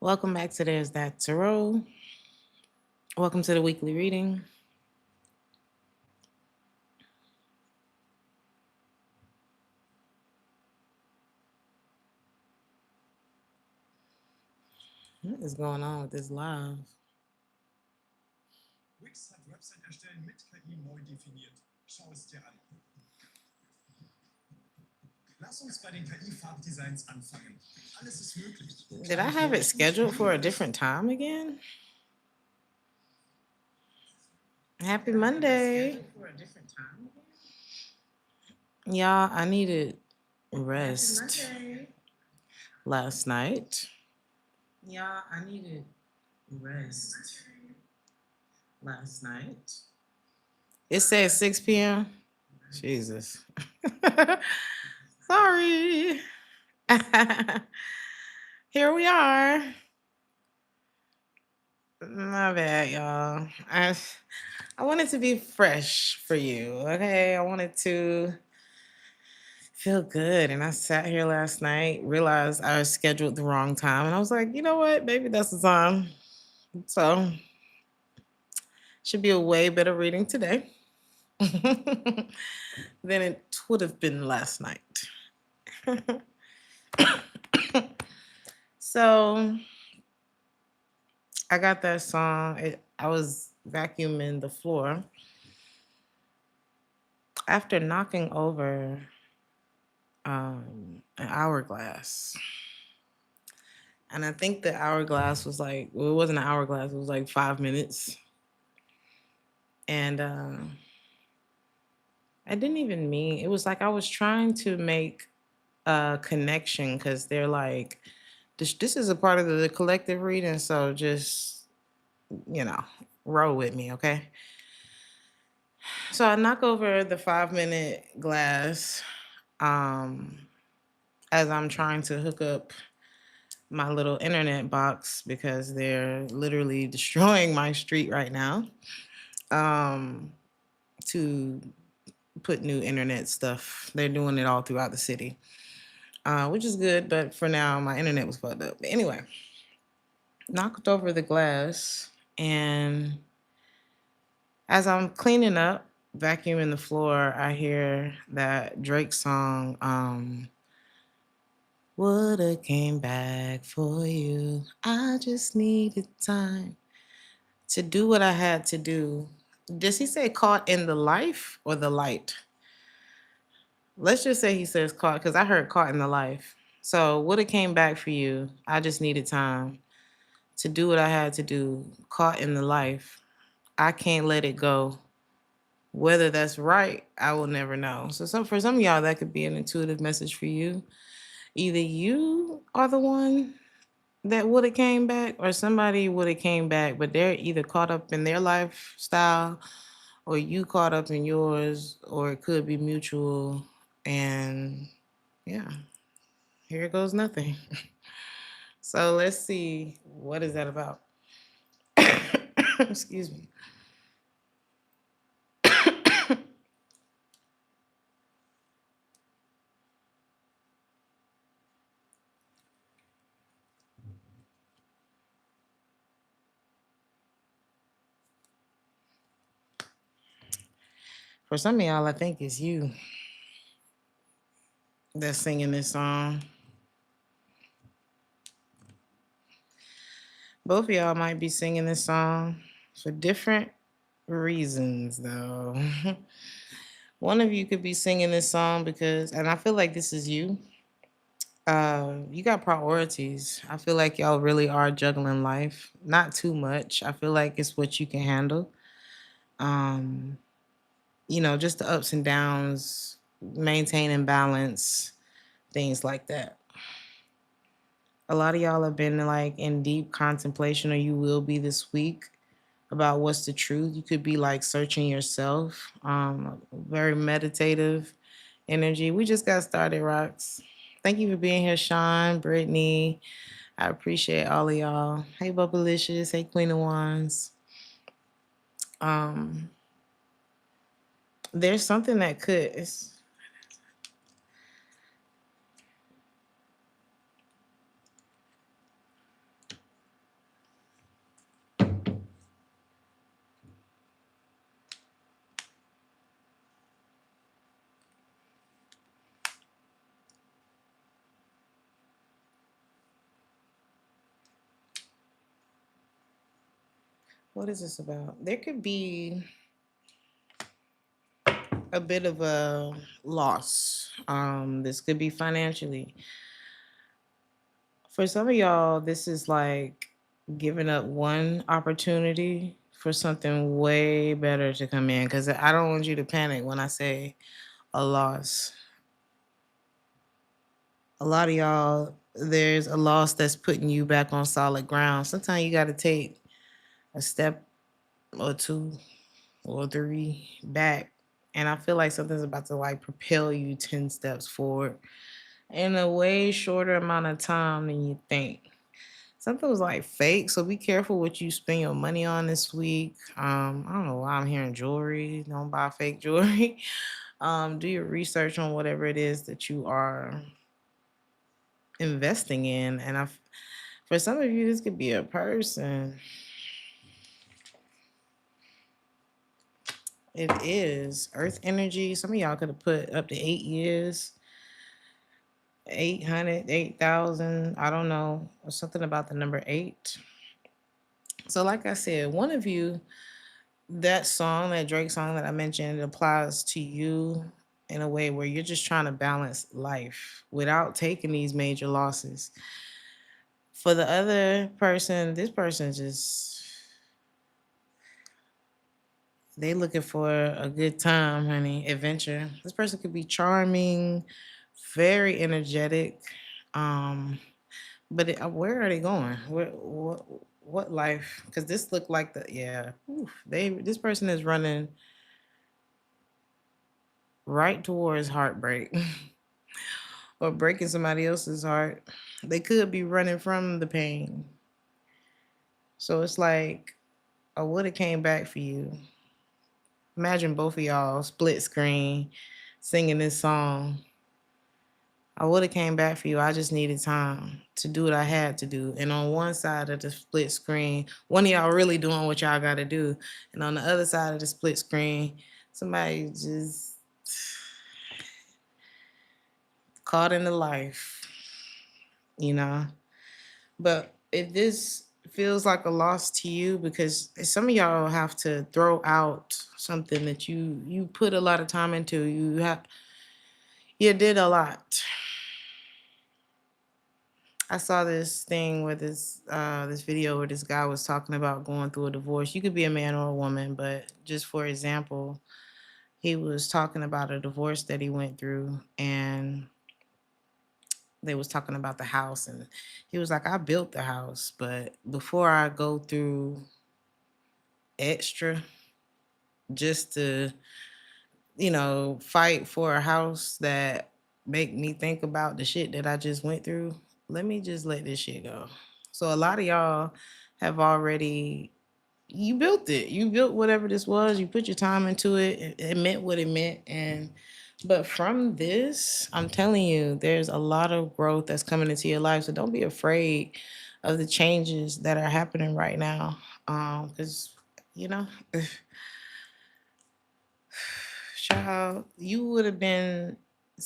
Welcome back to There's That Tarot. Welcome to the weekly reading. What is going on with this live? Wix hat Website erstellen mit KI neu definiert. Schau es dir an. Lass uns bei den KI-Farbdesigns anfangen. Alles ist möglich. Did I have it scheduled for a different time again? Happy Monday. Y'all, I needed rest last night. Y'all, I needed rest last night. It says 6 p.m. Jesus. Sorry. Here we are. My bad, y'all. I wanted to be fresh for you, okay? I wanted to feel good. And I sat here last night, realized I scheduled the wrong time. And I was like, you know what? Maybe that's the time. So, should be a way better reading today than it would have been last night. So, I got that song. I was vacuuming the floor after knocking over an hourglass. And I think the hourglass was like, well, it wasn't an hourglass, it was like 5 minutes. And I didn't even mean, it was like I was trying to make a connection because they're like, this is a part of the collective reading. So just, you know, roll with me, okay? So I knock over the 5 minute glass um, as I'm trying to hook up my little internet box because they're literally destroying my street right now to put new internet stuff. They're doing it all throughout the city, which is good. But for now, my internet was fucked up. But anyway, knocked over the glass. And as I'm cleaning up, vacuuming the floor, I hear that Drake song, Woulda came back for you. I just needed time to do what I had to do. Does he say caught in the life or the light? Let's just say he says caught because I heard caught in the life. So woulda came back for you. I just needed time to do what I had to do. Caught in the life. I can't let it go. Whether that's right, I will never know. So for some of y'all, that could be an intuitive message for you. Either you are the one that would have came back or somebody would have came back, but they're either caught up in their lifestyle or you caught up in yours, or it could be mutual. And yeah, here goes nothing. So let's see, what is that about? Excuse me. For some of y'all, I think it's you that's singing this song. Both of y'all might be singing this song for different reasons, though. One of you could be singing this song because, and I feel like this is you. You got priorities. I feel like y'all really are juggling life. Not too much. I feel like it's what you can handle. Um, just the ups and downs, maintaining balance, things like that. A lot of y'all have been like in deep contemplation, or you will be this week, about what's the truth. You could be like searching yourself. Very meditative energy. We just got started, Rocks. Thank you for being here, Sean, Brittany. I appreciate all of y'all. Hey, Bubblicious. Hey, Queen of Wands. Um, there's something that could. What is this about? There could be a bit of a loss. This could be financially. For some of y'all, this is like giving up one opportunity for something way better to come in. Because I don't want you to panic when I say a loss. A lot of y'all, there's a loss that's putting you back on solid ground. Sometimes you got to take a step or two or three back. And I feel like something's about to like propel you 10 steps forward in a way shorter amount of time than you think. Something was like fake, so be careful what you spend your money on this week. I don't know why I'm hearing jewelry. Don't buy fake jewelry. Do your research on whatever it is that you are investing in. And for some of you, this could be a person. It is Earth energy. Some of y'all could have put up to 8 years, 800, 8,000. I don't know. Or something about the number eight. So, like I said, one of you, that song, that Drake song that I mentioned, it applies to you in a way where you're just trying to balance life without taking these major losses. For the other person, this person just, they looking for a good time, honey, adventure. This person could be charming, very energetic. Um, but where are they going? What life? Because this looked like the yeah. This person is running right towards heartbreak or breaking somebody else's heart. They could be running from the pain. So it's like I would have came back for you. Imagine both of y'all split screen singing this song. I would have came back for you. I just needed time to do what I had to do. And on one side of the split screen, one of y'all really doing what y'all got to do. And on the other side of the split screen, somebody just caught in the life, you know? But if this feels like a loss to you, because some of y'all have to throw out something that you put a lot of time into, you did a lot. I saw this thing where this video where this guy was talking about going through a divorce. You could be a man or a woman, but just for example, he was talking about a divorce that he went through, and they was talking about the house, and he was like, I built the house, but before I go through extra just to, fight for a house that make me think about the shit that I just went through, let me just let this shit go. So a lot of y'all have already, you built it. You built whatever this was. You put your time into it. It meant what it meant. But from this, I'm telling you, there's a lot of growth that's coming into your life. So don't be afraid of the changes that are happening right now. Because, you know, child, you would have been,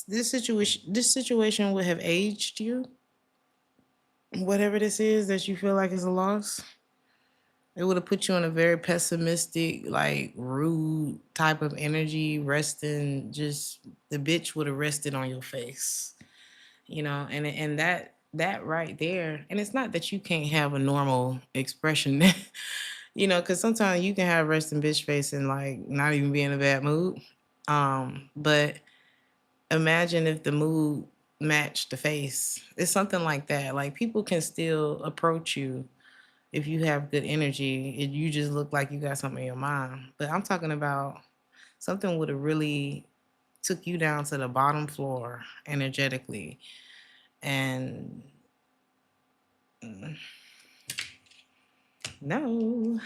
this situation would have aged you. Whatever this is that you feel like is a loss, it would have put you in a very pessimistic, like rude type of energy, resting. Just the bitch would have rested on your face, and that right there. And it's not that you can't have a normal expression, because sometimes you can have resting bitch face and like not even be in a bad mood. But imagine if the mood matched the face. It's something like that. Like people can still approach you if you have good energy. You just look like you got something in your mind. But I'm talking about something would have really took you down to the bottom floor energetically. And no,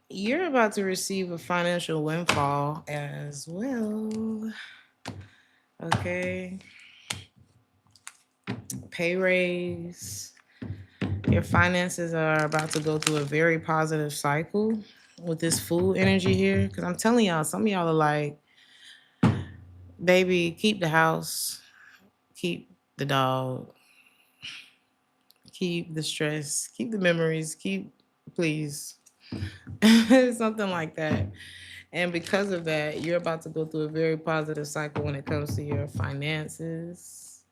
you're about to receive a financial windfall as well. Okay. Pay raise. Your finances are about to go through a very positive cycle with this food energy here. Because I'm telling y'all, some of y'all are like, baby, keep the house, keep the dog, keep the stress, keep the memories, keep please. Something like that. And because of that, you're about to go through a very positive cycle when it comes to your finances.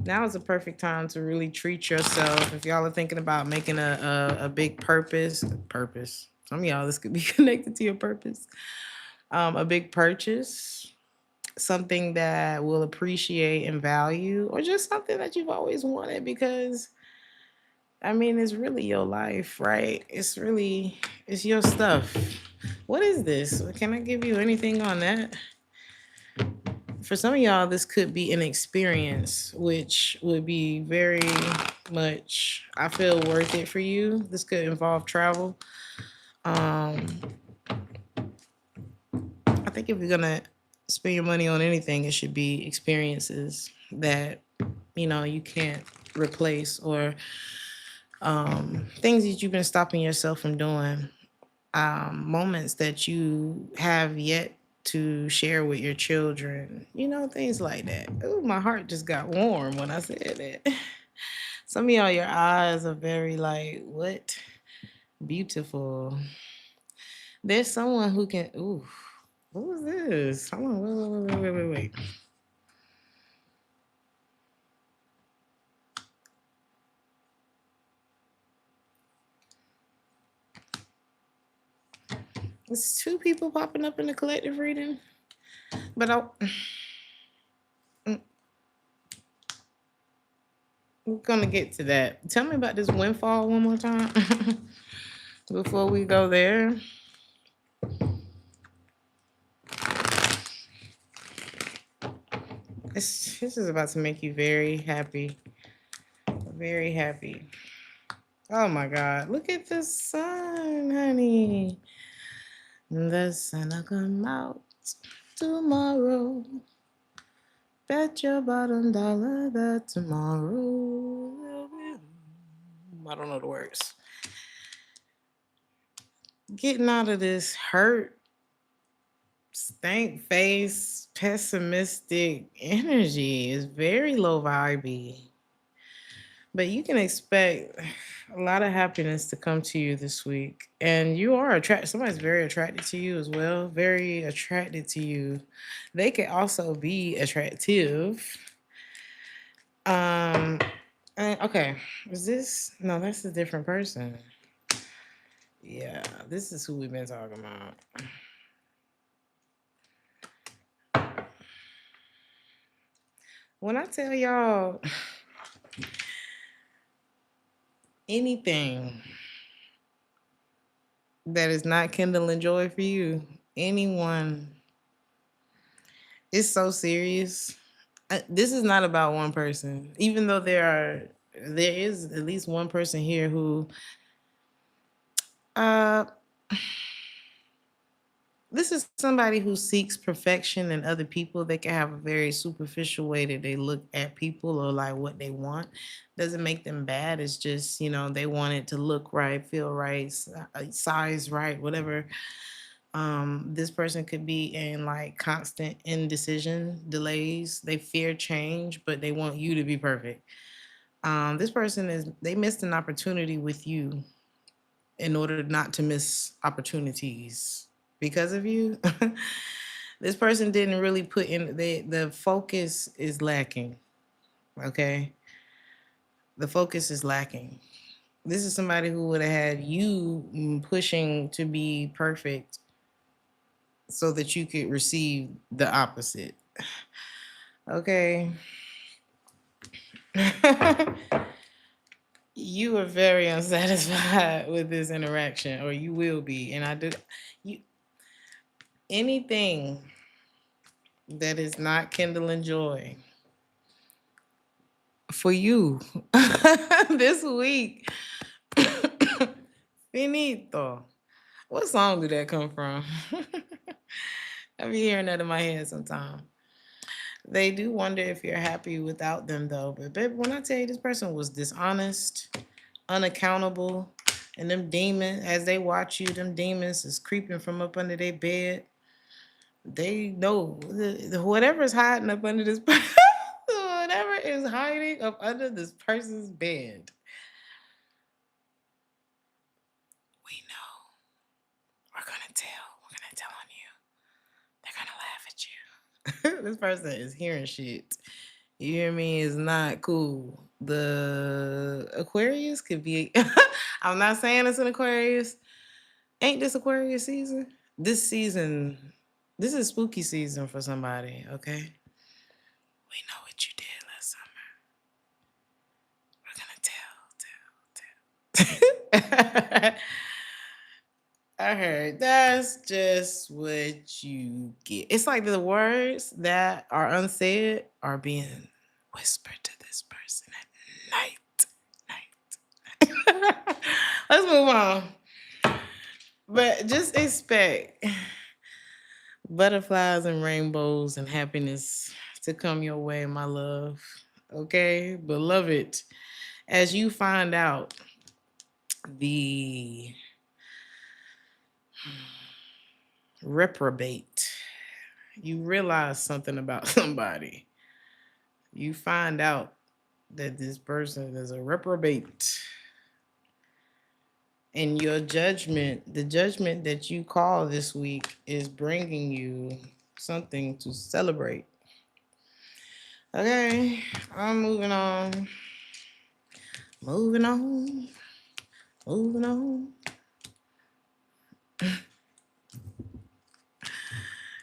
Now is a perfect time to really treat yourself. If y'all are thinking about making a big purpose. Some of y'all, this could be connected to your purpose. A big purchase, something that will appreciate and value, or just something that you've always wanted because I mean, it's really your life, right? It's your stuff. What is this? Can I give you anything on that? For some of y'all, this could be an experience, which would be very much, I feel, worth it for you. This could involve travel. Um, I think if you're gonna spend your money on anything, it should be experiences that you can't replace, or things that you've been stopping yourself from doing, moments that you have yet to share with your children, things like that. Ooh, my heart just got warm when I said that. Some of y'all, your eyes are very like, what? Beautiful. There's someone who can, ooh, what was this? Hold on, wait. It's two people popping up in the collective reading, but we're gonna get to that. Tell me about this windfall one more time before we go there. This is about to make you very happy. Very happy. Oh my God. Look at the sun, honey. The sun will come out tomorrow. Bet your bottom dollar that tomorrow. I don't know the words. Getting out of this hurt, stank face, pessimistic energy is very low vibey. But you can expect a lot of happiness to come to you this week. And you are attracted, somebody's very attracted to you as well, very attracted to you. They can also be attractive. Um, okay, is this, no, that's a different person. Yeah, this is who we've been talking about. When I tell y'all anything that is not kindling joy for you, anyone, it's so serious. This is not about one person, even though there is at least one person here who uh this is somebody who seeks perfection in other people. They can have a very superficial way that they look at people or like what they want. Doesn't make them bad. It's just, they want it to look right, feel right, size right, whatever. This person could be in like constant indecision, delays. They fear change, but they want you to be perfect. This person they missed an opportunity with you in order not to miss opportunities because of you. This person didn't really put in the focus is lacking. Okay. The focus is lacking. This is somebody who would have had you pushing to be perfect so that you could receive the opposite. Okay. You are very unsatisfied with this interaction, or you will be. And I do you anything that is not kindling joy for you this week. Finito. What song did that come from? I be hearing that in my head sometimes. They do wonder if you're happy without them, though. But baby, when I tell you this person was dishonest, unaccountable, and them demons, as they watch you, them demons is creeping from up under their bed. They know whatever is hiding up under this whatever is hiding up under this person's bed. This person is hearing shit. You hear me? It's not cool. The Aquarius could be. I'm not saying it's an Aquarius. Ain't this Aquarius season? This season, this is spooky season for somebody, okay? We know what you did last summer. We're gonna tell. I heard that's just what you get. It's like the words that are unsaid are being whispered to this person at night. Night. Let's move on. But just expect butterflies and rainbows and happiness to come your way, my love. Okay, beloved, as you find out the reprobate, you realize something about somebody. You find out that this person is a reprobate. And your judgment, the judgment that you call this week, is bringing you something to celebrate. Okay, I'm moving on. Moving on. Moving on.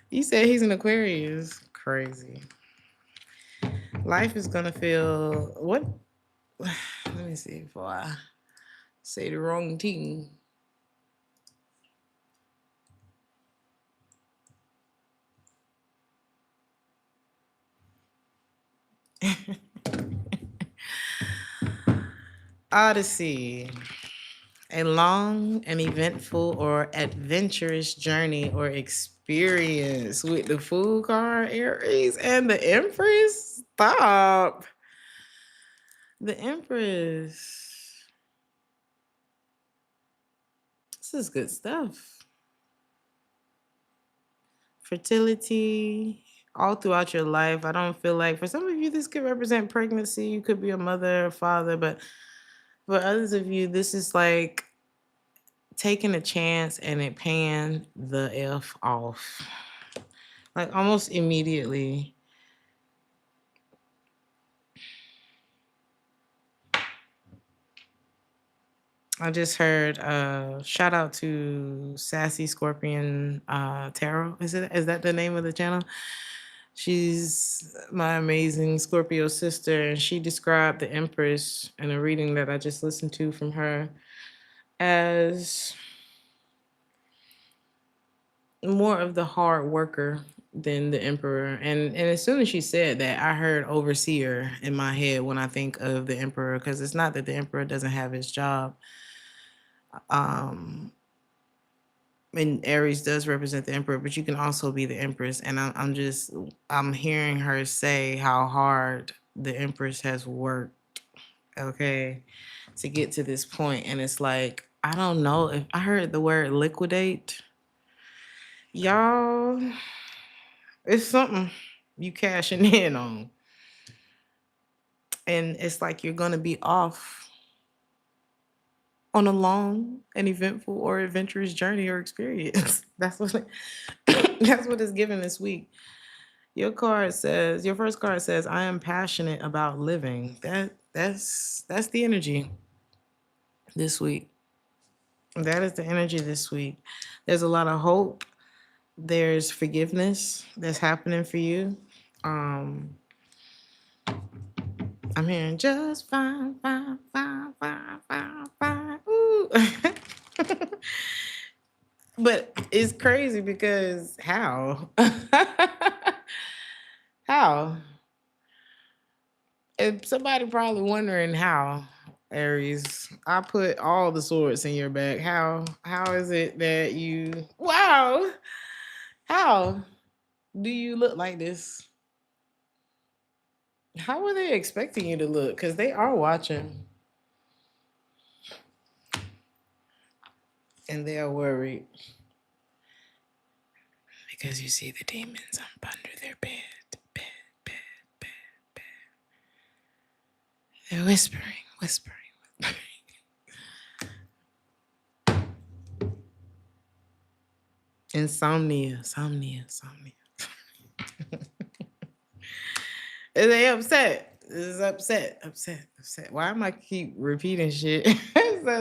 You said he's an Aquarius. Crazy. Life is gonna feel what? Let me see before I say the wrong thing. Odyssey. A long and eventful or adventurous journey or experience with the Fool card, Aries, and the Empress. Stop. The Empress. This is good stuff. Fertility all throughout your life. I don't feel like for some of you this could represent pregnancy. You could be a mother or father, but for others of you, this is like taking a chance and it paying the F off. Like almost immediately. I just heard shout out to Sassy Scorpion Tarot. Is that the name of the channel? She's my amazing Scorpio sister, and she described the Empress in a reading that I just listened to from her as more of the hard worker than the Emperor. And as soon as she said that, I heard overseer in my head when I think of the Emperor, because it's not that the Emperor doesn't have his job. And Aries does represent the Emperor, but you can also be the Empress. And I'm hearing her say how hard the Empress has worked, okay, to get to this point. And it's like, I don't know if I heard the word liquidate. Y'all, it's something you cashing in on. And it's like you're gonna be off on a long and eventful or adventurous journey or experience. That's what it's given this week. Your first card says, I am passionate about living. That's the energy this week. That is the energy this week. There's a lot of hope. There's forgiveness that's happening for you. I'm hearing just fine, fine, fine, fine, fine, fine. Ooh. But it's crazy because how? How? If somebody probably wondering how, Aries, I put all the swords in your back. How is it that you wow? How do you look like this? How are they expecting you to look? Because they are watching and they are worried. Because you see the demons up under their bed. They're whispering. Insomnia. They upset. This is upset, upset, upset. Why am I keep repeating shit?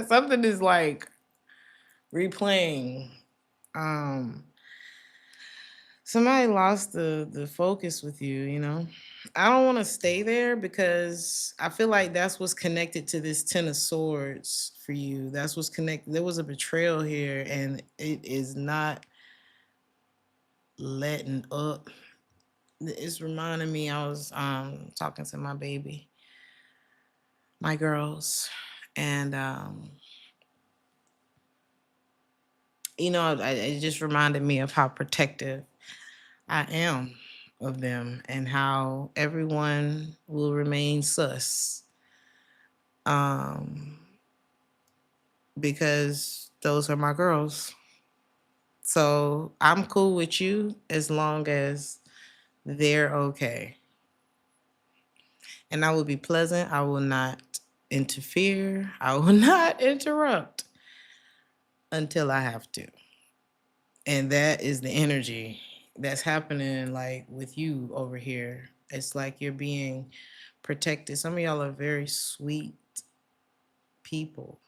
Something is like replaying. Um, Somebody lost the focus with you. I don't want to stay there because I feel like that's what's connected to this 10 of swords for you. That's what's connected. There was a betrayal here, and it is not letting up. It's reminding me, I was talking to my baby, my girls, and it just reminded me of how protective I am of them and how everyone will remain sus, um, because those are my girls. So I'm cool with you as long as they're okay. And I will be pleasant. I will not interfere. I will not interrupt until I have to. And that is the energy that's happening like with you over here. It's like you're being protected. Some of y'all are very sweet people.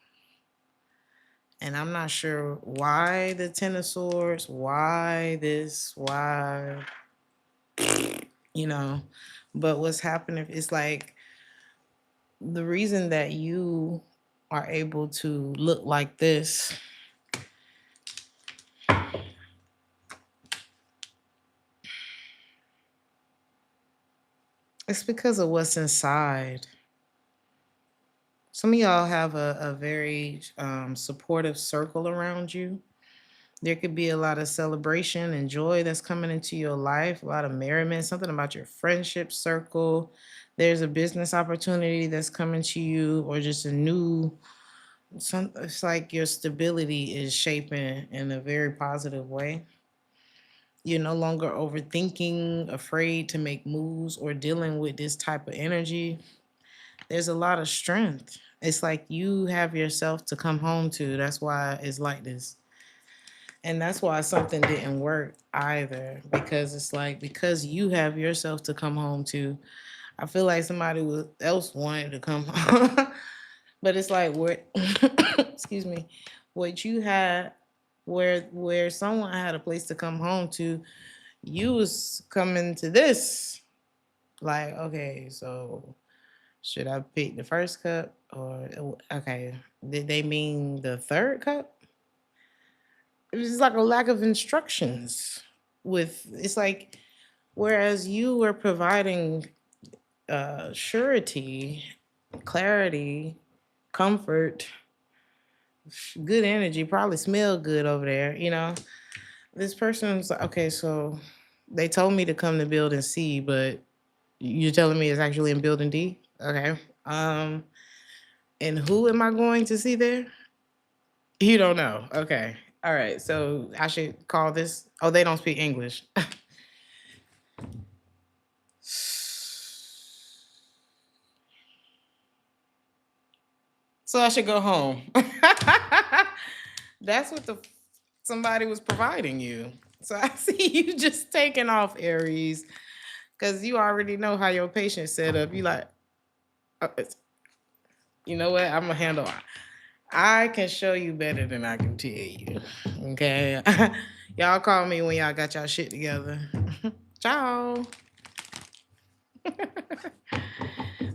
And I'm not sure why the 10 of swords, why this, why, you know, but what's happening is like the reason that you are able to look like this, it's because of what's inside. Some of y'all have a very supportive circle around you. There could be a lot of celebration and joy that's coming into your life, a lot of merriment, something about your friendship circle. There's a business opportunity that's coming to you, or just a new it's like your stability is shaping in a very positive way. You're no longer overthinking, afraid to make moves, or dealing with this type of energy. There's a lot of strength. It's like you have yourself to come home to. That's why it's like this. And that's why something didn't work either. Because it's like, because you have yourself to come home to, I feel like else wanted to come home. But it's like, what, excuse me, what you had, where someone had a place to come home to, you was coming to this. Like, okay, so should I pick the first cup, or okay? Did they mean the third cup? It was like a lack of instructions. With it's like, whereas you were providing surety, clarity, comfort, good energy, probably smell good over there. This person's like, okay, so they told me to come to building C, but you're telling me it's actually in building D. Okay. And who am I going to see there? You don't know. Okay. All right. So I should call this. Oh, they don't speak English. So I should go home. That's what somebody was providing you. So I see you just taking off, Aries, because you already know how your patient's set up. You like, you know what? I'm gonna handle it. I can show you better than I can tell you. Okay. Y'all call me when y'all got y'all shit together. Ciao.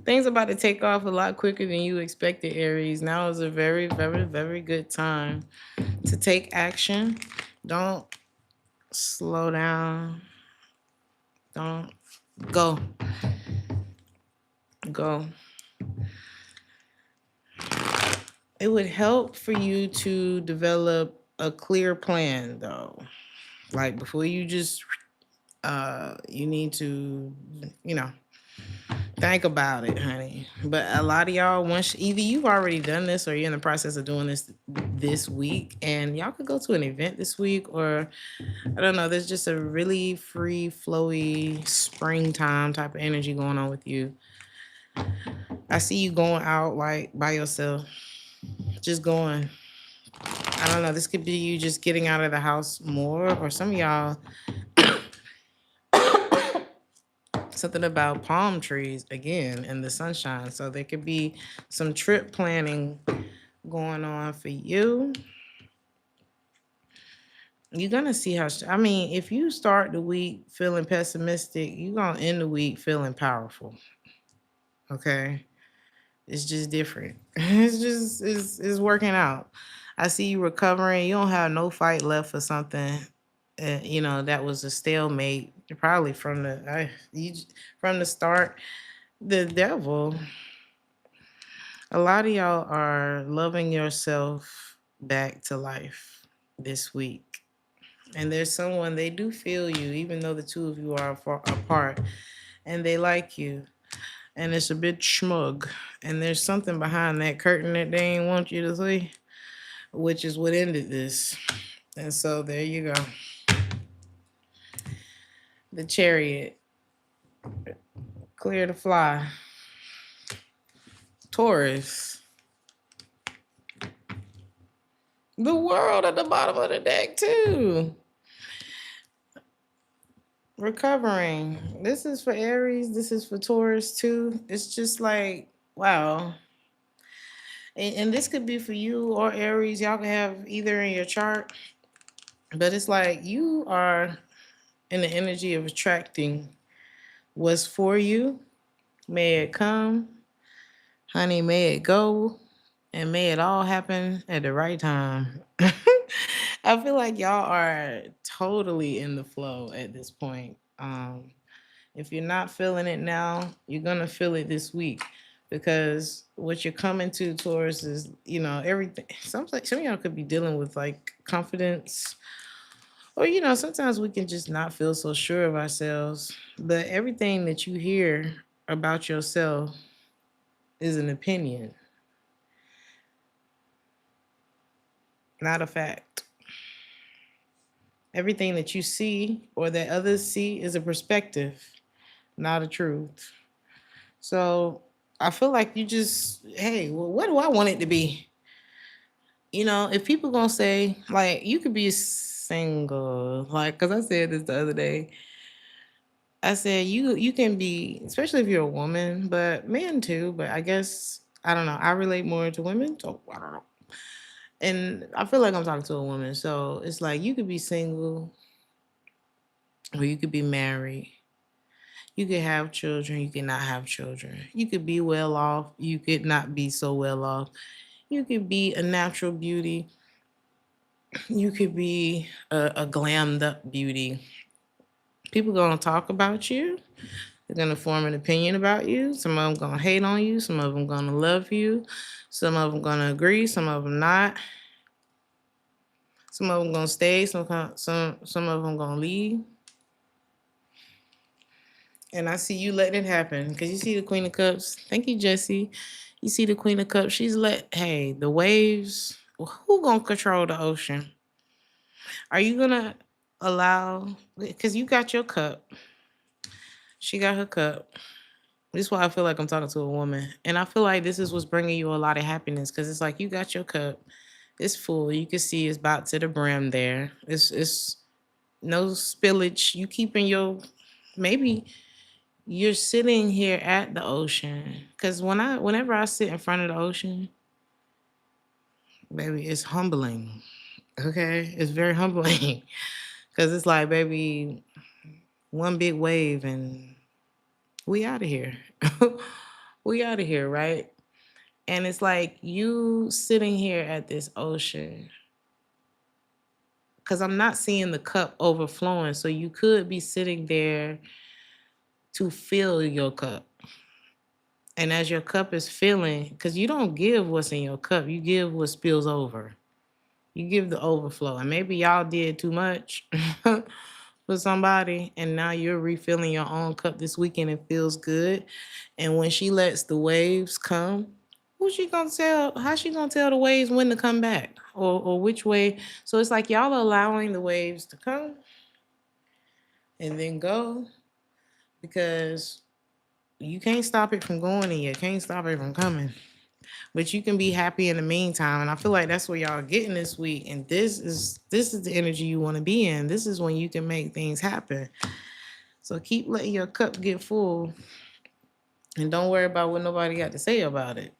Things about to take off a lot quicker than you expected, Aries. Now is a very, very, very good time to take action. Don't slow down. Don't go. Go. It would help for you to develop a clear plan, though. Like, before you just you need to, you know, think about it, honey. But a lot of y'all, once either you've already done this or you're in the process of doing this week, and y'all could go to an event this week, or I don't know, there's just a really free, flowy springtime type of energy going on with you. I see you going out like by yourself, just going. I don't know, this could be you just getting out of the house more, or some of y'all Something about palm trees again in the sunshine. So there could be some trip planning going on for you. You're gonna see how. I mean, if you start the week feeling pessimistic, you're gonna end the week feeling powerful. Okay, it's just different. It's working out. I see you recovering. You don't have no fight left for something. That was a stalemate. Probably from from the start. The devil. A lot of y'all are loving yourself back to life this week. And there's someone, they do feel you, even though the two of you are far apart, and they like you. And it's a bit smug. And there's something behind that curtain that they ain't want you to see, which is what ended this. And so there you go. The chariot, clear to fly. Taurus, the world at the bottom of the deck, too. Recovering. This is for Aries. This is for Taurus too. It's just like, wow. And this could be for you or Aries. Y'all can have either in your chart. But it's like you are in the energy of attracting what's for you. May it come, honey, may it go, and may it all happen at the right time. I feel like y'all are totally in the flow at this point. If you're not feeling it now, you're gonna feel it this week because what you're coming to Taurus is, everything. Some of y'all could be dealing with like confidence, or sometimes we can just not feel so sure of ourselves. But everything that you hear about yourself is an opinion, not a fact. Everything that you see or that others see is a perspective, not a truth. So I feel like you just, hey, well, what do I want it to be? If people gonna say, like, you could be single, like, cause I said this the other day. I said you can be, especially if you're a woman, but men too. But I guess I don't know. I relate more to women, so I don't know. And I feel like I'm talking to a woman, so it's like you could be single or you could be married. You could have children, you could not have children. You could be well off, you could not be so well off. You could be a natural beauty, you could be a glammed up beauty. People gonna talk about you. They're gonna form an opinion about you. Some of them gonna hate on you. Some of them gonna love you. Some of them gonna agree. Some of them not. Some of them gonna stay. Some of them gonna leave. And I see you letting it happen because you see the Queen of Cups. Thank you, Jesse. You see the Queen of Cups. Hey, the waves. Who gonna control the ocean? Are you gonna allow? Because you got your cup. She got her cup. This is why I feel like I'm talking to a woman, and I feel like this is what's bringing you a lot of happiness because it's like you got your cup. It's full. You can see it's about to the brim. There. It's no spillage. You keeping your maybe you're sitting here at the ocean because whenever I sit in front of the ocean, baby, it's humbling. Okay, it's very humbling because it's like, baby, one big wave and we out of here. We out of here, right? And it's like you sitting here at this ocean because I'm not seeing the cup overflowing. So you could be sitting there to fill your cup. And as your cup is filling, because you don't give what's in your cup, you give what spills over. You give the overflow. And maybe y'all did too much for somebody, and now you're refilling your own cup this weekend. It feels good. And when she lets the waves come, who's she gonna tell? How's she gonna tell the waves when to come back? Or which way? So it's like y'all allowing the waves to come and then go because you can't stop it from going and you can't stop it from coming. But you can be happy in the meantime. And I feel like that's what y'all are getting this week. And this is the energy you want to be in. This is when you can make things happen. So keep letting your cup get full and don't worry about what nobody got to say about it.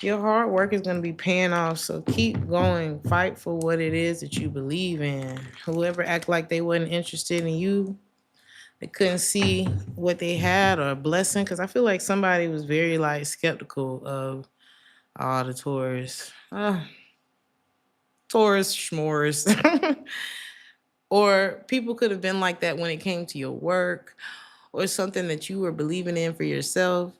Your hard work is going to be paying off. So keep going. Fight for what it is that you believe in. Whoever act like they wasn't interested in you, they couldn't see what they had or a blessing. Because I feel like somebody was very like skeptical of all the Taurus. Taurus schmores. Or people could have been like that when it came to your work or something that you were believing in for yourself.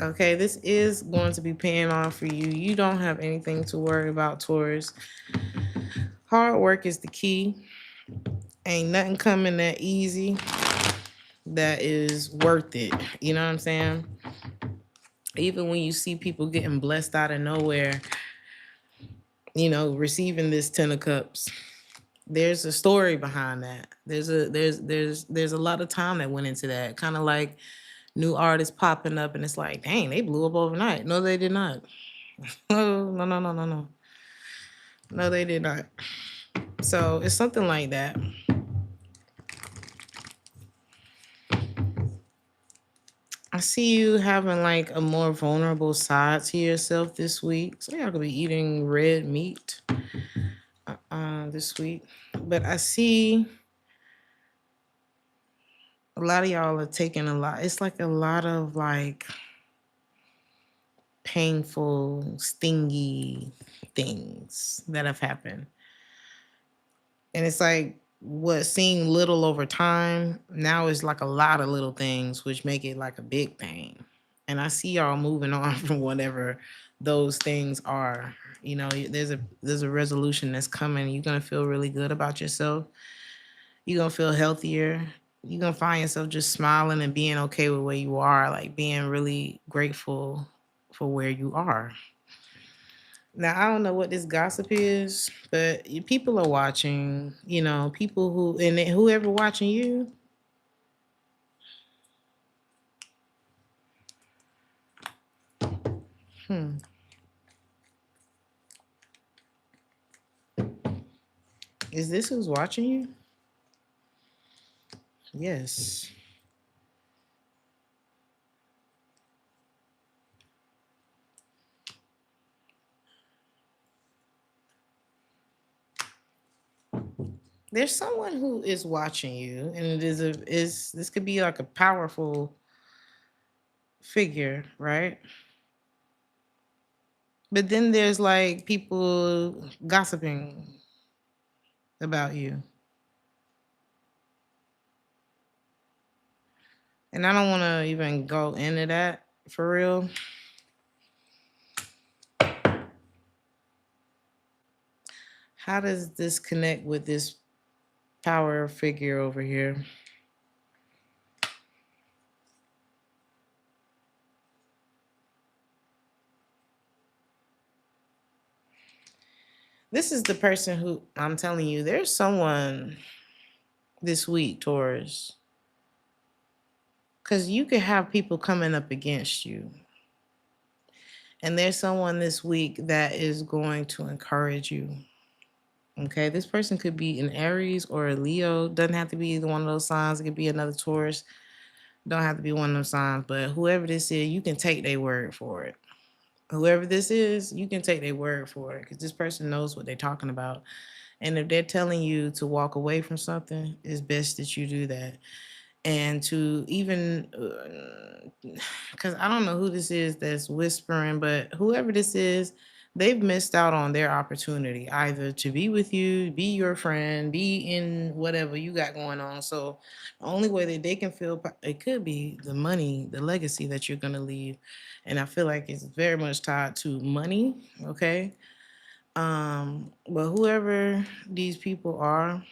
Okay, this is going to be paying off for you. You don't have anything to worry about, Taurus. Hard work is the key. Ain't nothing coming that easy that is worth it. You know what I'm saying? Even when you see people getting blessed out of nowhere, receiving this 10 of cups, there's a story behind that. There's a lot of time that went into that. Kind of like new artists popping up and it's like, dang, they blew up overnight. No, they did not. No, no, no, no, no, no. No, they did not. So it's something like that. I see you having like a more vulnerable side to yourself this week. So y'all could be eating red meat this week. But I see a lot of y'all are taking a lot. It's like a lot of like painful, stingy things that have happened. And it's like what seemed little over time now is like a lot of little things, which make it like a big thing. And I see y'all moving on from whatever those things are. There's a resolution that's coming. You're gonna feel really good about yourself. You're gonna feel healthier. You're gonna find yourself just smiling and being okay with where you are, like being really grateful for where you are. Now I don't know what this gossip is, but people are watching. People whoever watching you. Hmm. Is this who's watching you? Yes. There's someone who is watching you, and it is this could be like a powerful figure, right? But then there's like people gossiping about you. And I don't want to even go into that for real. How does this connect with this power figure over here? This is the person who I'm telling you, there's someone this week, Taurus, because you could have people coming up against you. And there's someone this week that is going to encourage you. Okay, this person could be an Aries or a Leo. Doesn't have to be either one of those signs. It could be another Taurus. Don't have to be one of those signs. But whoever this is, you can take their word for it. Whoever this is, you can take their word for it because this person knows what they're talking about. And if they're telling you to walk away from something, it's best that you do that. And to even, because I don't know who this is that's whispering, but whoever this is, they've missed out on their opportunity either to be with you, be your friend, be in whatever you got going on. So the only way that they can feel it could be the money, the legacy that you're going to leave. And I feel like it's very much tied to money. Okay. But whoever these people are,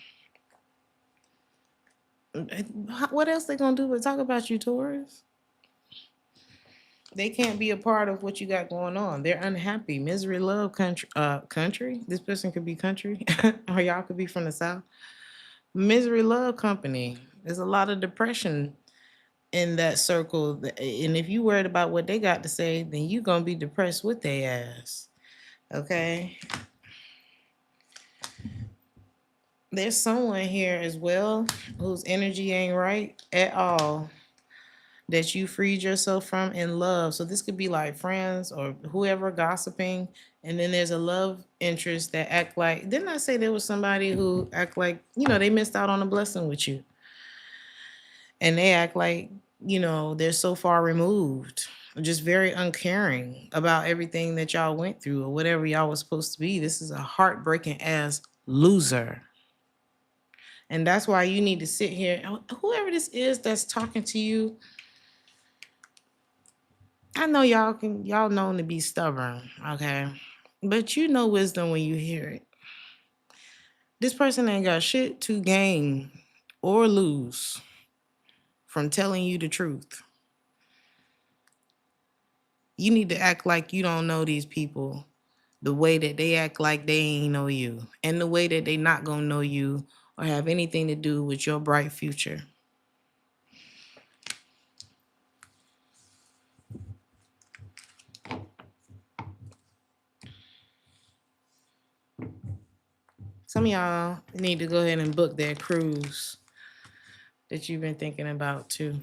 what else they gonna do but talk about you, Taurus? They can't be a part of what you got going on. They're unhappy. Misery, love, country. Country. This person could be country, or y'all could be from the south. Misery, love, company. There's a lot of depression in that circle, and if you worried about what they got to say, then you gonna be depressed with their ass. Okay. There's someone here as well whose energy ain't right at all that you freed yourself from in love. So this could be like friends or whoever gossiping. And then there's a love interest that act like, didn't I say there was somebody who act like, they missed out on a blessing with you? And they act like, they're so far removed, just very uncaring about everything that y'all went through or whatever y'all was supposed to be. This is a heartbreaking ass loser. And that's why you need to sit here. Whoever this is that's talking to you, I know y'all known to be stubborn, okay? But you know wisdom when you hear it. This person ain't got shit to gain or lose from telling you the truth. You need to act like you don't know these people the way that they act like they ain't know you, and the way that they not gonna know you or have anything to do with your bright future. Some of y'all need to go ahead and book that cruise that you've been thinking about too.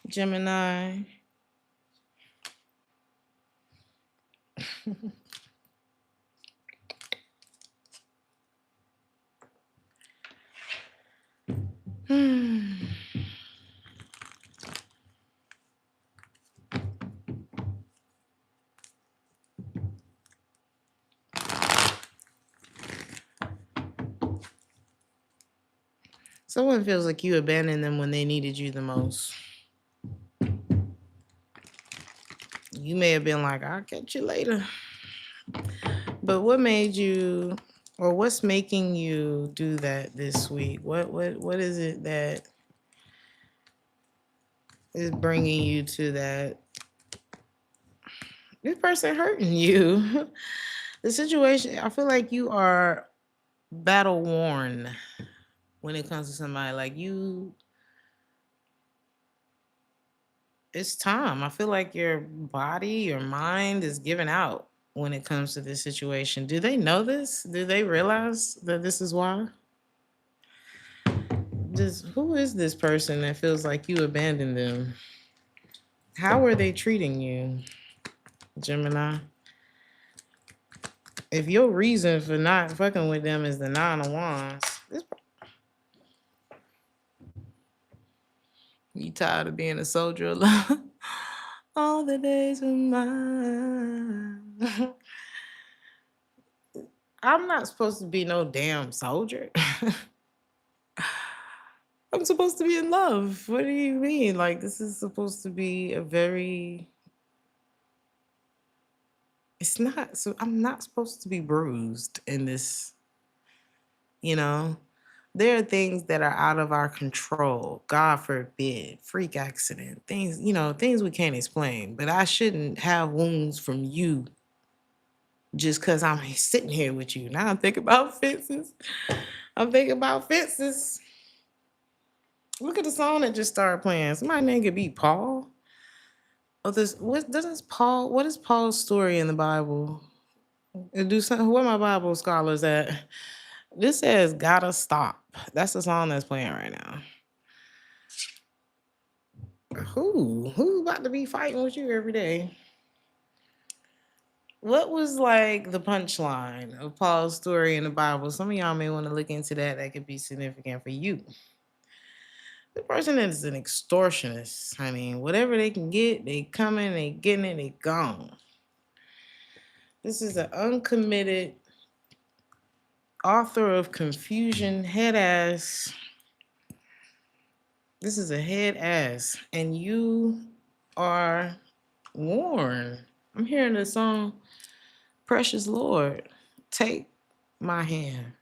Gemini. Someone feels like you abandoned them when they needed you the most. You may have been like, I'll catch you later. But what made you, or what's making you do that this week? What is it that is bringing you to that? This person hurting you. The situation, I feel like you are battle worn when it comes to somebody. Like it's time. I feel like your body, your mind is giving out when it comes to this situation. Do they know this? Do they realize that this is why? Who is this person that feels like you abandoned them? How are they treating you, Gemini? If your reason for not fucking with them is the 9 of Wands, you tired of being a soldier of love? All the days of mine. I'm not supposed to be no damn soldier. I'm supposed to be in love. What do you mean? Like, this is supposed to be a very. It's not. So I'm not supposed to be bruised in this, you know? There are things that are out of our control. God forbid, freak accident, things, things we can't explain. But I shouldn't have wounds from you just because I'm sitting here with you. Now I'm thinking about fences. I'm thinking about fences. Look at the song that just started playing. Somebody name could be Paul. Oh, what is Paul's story in the Bible? Do something. Where my Bible scholars at? This says "Gotta Stop." That's the song that's playing right now. Who's about to be fighting with you every day? What was like the punchline of Paul's story in the Bible? Some of y'all may want to look into that. That could be significant for you. The person is an extortionist. I mean, whatever they can get, they coming, they getting it, they gone. This is an uncommitted author of confusion, head ass. This is a head ass, and you are worn. I'm hearing the song, Precious Lord, take my hand.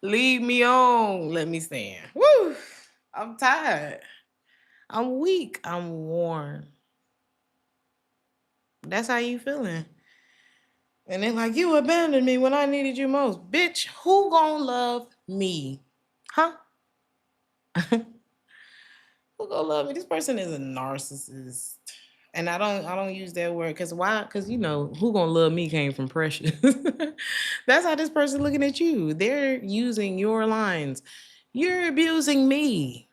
Leave me on. Let me stand. Woo! I'm tired. I'm weak. I'm worn. That's how you feeling. And they're like, you abandoned me when I needed you most. Bitch, who gonna love me? Huh? Who gonna love me? This person is a narcissist. And I don't use that word because why? Because who gonna love me came from precious. That's how this person looking at you. They're using your lines. You're abusing me.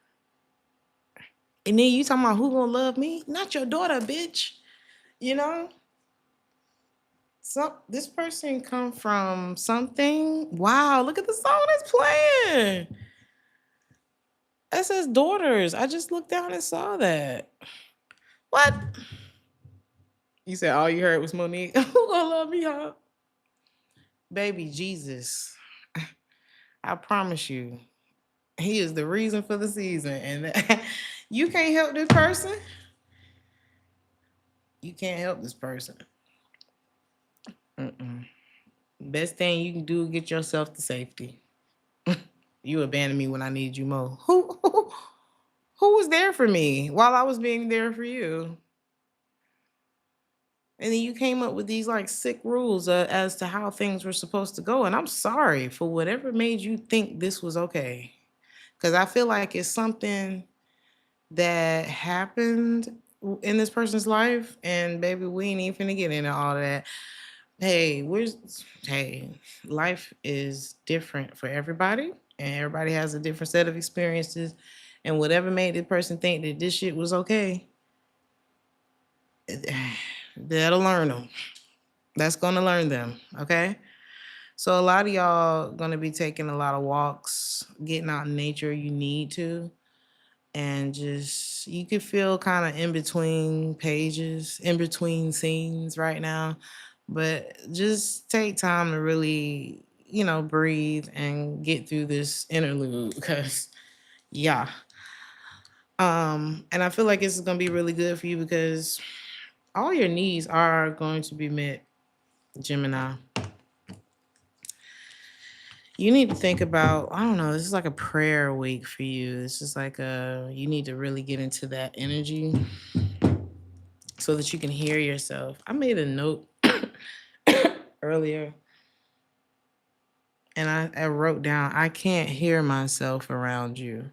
And then you talking about who gonna love me? Not your daughter, bitch. You know? This person come from something. Wow, look at the song that's playing. That says daughters. I just looked down and saw that. What? You said all you heard was Monique. Who gonna love me, huh? Baby Jesus. I promise you, he is the reason for the season. And you can't help this person. You can't help this person. Mm-mm. Best thing you can do is get yourself to safety. You abandoned me when I needed you more. Who was there for me while I was being there for you? And then you came up with these like sick rules as to how things were supposed to go. And I'm sorry for whatever made you think this was okay. Because I feel like it's something that happened in this person's life. And baby, we ain't even finna get into all of that. Hey, hey, life is different for everybody. And everybody has a different set of experiences. And whatever made the person think that this shit was okay, that'll learn them. That's gonna learn them. Okay. So a lot of y'all gonna be taking a lot of walks, getting out in nature. You need to, and just you can feel kind of in between pages, in between scenes right now. But just take time to really, breathe and get through this interlude because yeah. And I feel like this is gonna be really good for you because all your needs are going to be met, Gemini. You need to think about, I don't know, this is like a prayer week for you. This is like you need to really get into that energy so that you can hear yourself. I made a note earlier and I wrote down, I can't hear myself around you.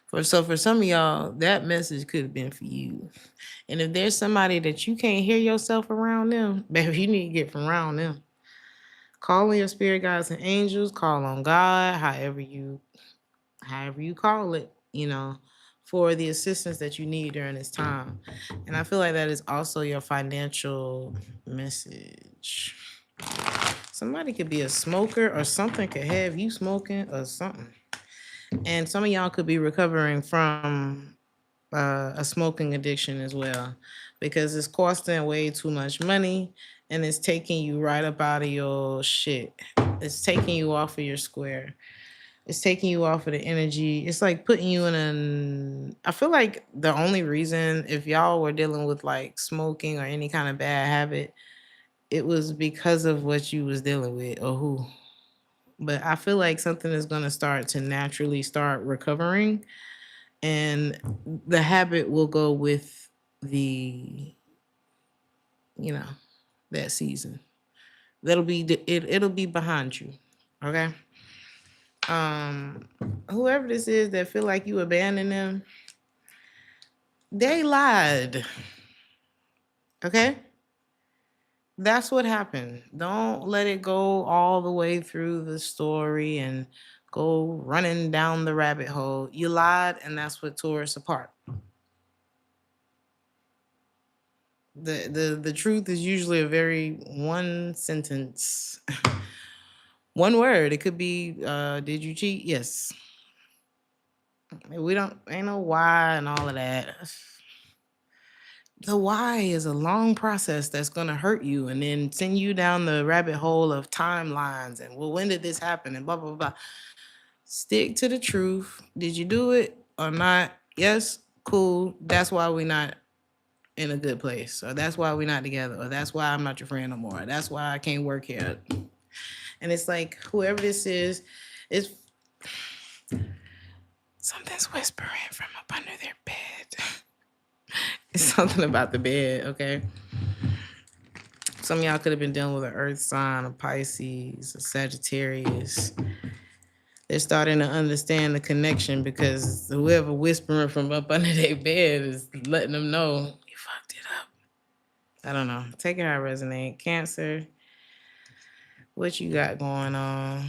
For some of y'all, that message could have been for you. And if there's somebody that you can't hear yourself around them, baby, you need to get from around them. Call on your spirit guides and angels, call on God, however you call it, for the assistance that you need during this time. And I feel like that is also your financial message. Somebody could be a smoker or something could have you smoking or something. And some of y'all could be recovering from a smoking addiction as well because it's costing way too much money and it's taking you right up out of your shit. It's taking you off of your square. It's taking you off of the energy. It's like putting you in I feel like the only reason if y'all were dealing with like smoking or any kind of bad habit, it was because of what you was dealing with or who. But I feel like something is going to start to naturally start recovering and the habit will go with the, you know, that season. It'll be behind you. Okay? Um Whoever this is that feel like you abandoned them, they lied. Okay? That's what happened. Don't let it go all the way through the story and go running down the rabbit hole. You lied, and that's what tore us apart. The truth is usually a very one sentence, one word. It could be, did you cheat? Yes. We don't ain't no why and all of that. The why is a long process that's going to hurt you and then send you down the rabbit hole of timelines and well, when did this happen and blah blah blah. Stick to the truth. Did you do it or not? Yes, cool. That's why we're not in a good place, or that's why we're not together, or that's why I'm not your friend no more. That's why I can't work here. And it's like whoever this is Something's whispering from up under their bed. It's something about the bed, okay? Some of y'all could have been dealing with an earth sign, a Pisces, a Sagittarius. They're starting to understand the connection because whoever whispering from up under their bed is letting them know you fucked it up. I don't know. Take it how it resonate. Cancer, what you got going on?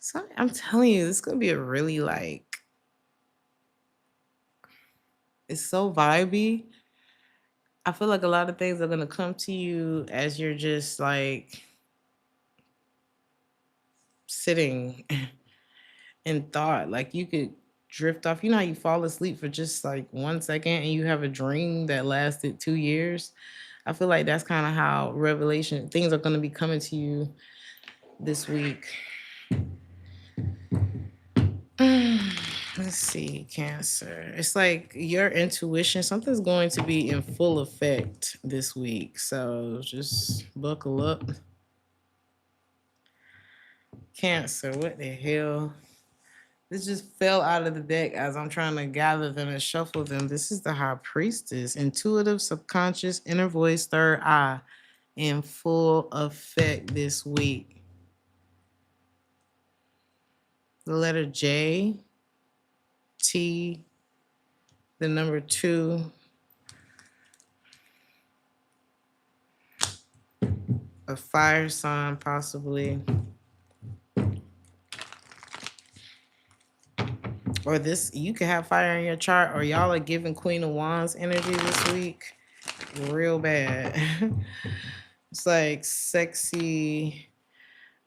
So I'm telling you, this is gonna be a really like, it's so vibey. I feel like a lot of things are gonna come to you as you're just like sitting in thought. Like you could drift off. You know how you fall asleep for just like 1 second and you have a dream that lasted 2 years? I feel like that's kind of how revelation things are gonna be coming to you this week. Let's see, Cancer. It's like your intuition, something's going to be in full effect this week. So just buckle up. Cancer, what the hell? This just fell out of the deck as I'm trying to gather them and shuffle them. This is the High Priestess, intuitive, subconscious, inner voice, third eye, in full effect this week. The letter J, T, the number 2, a fire sign possibly. Or this, you could have fire in your chart, or y'all are giving Queen of Wands energy this week real bad. It's like sexy.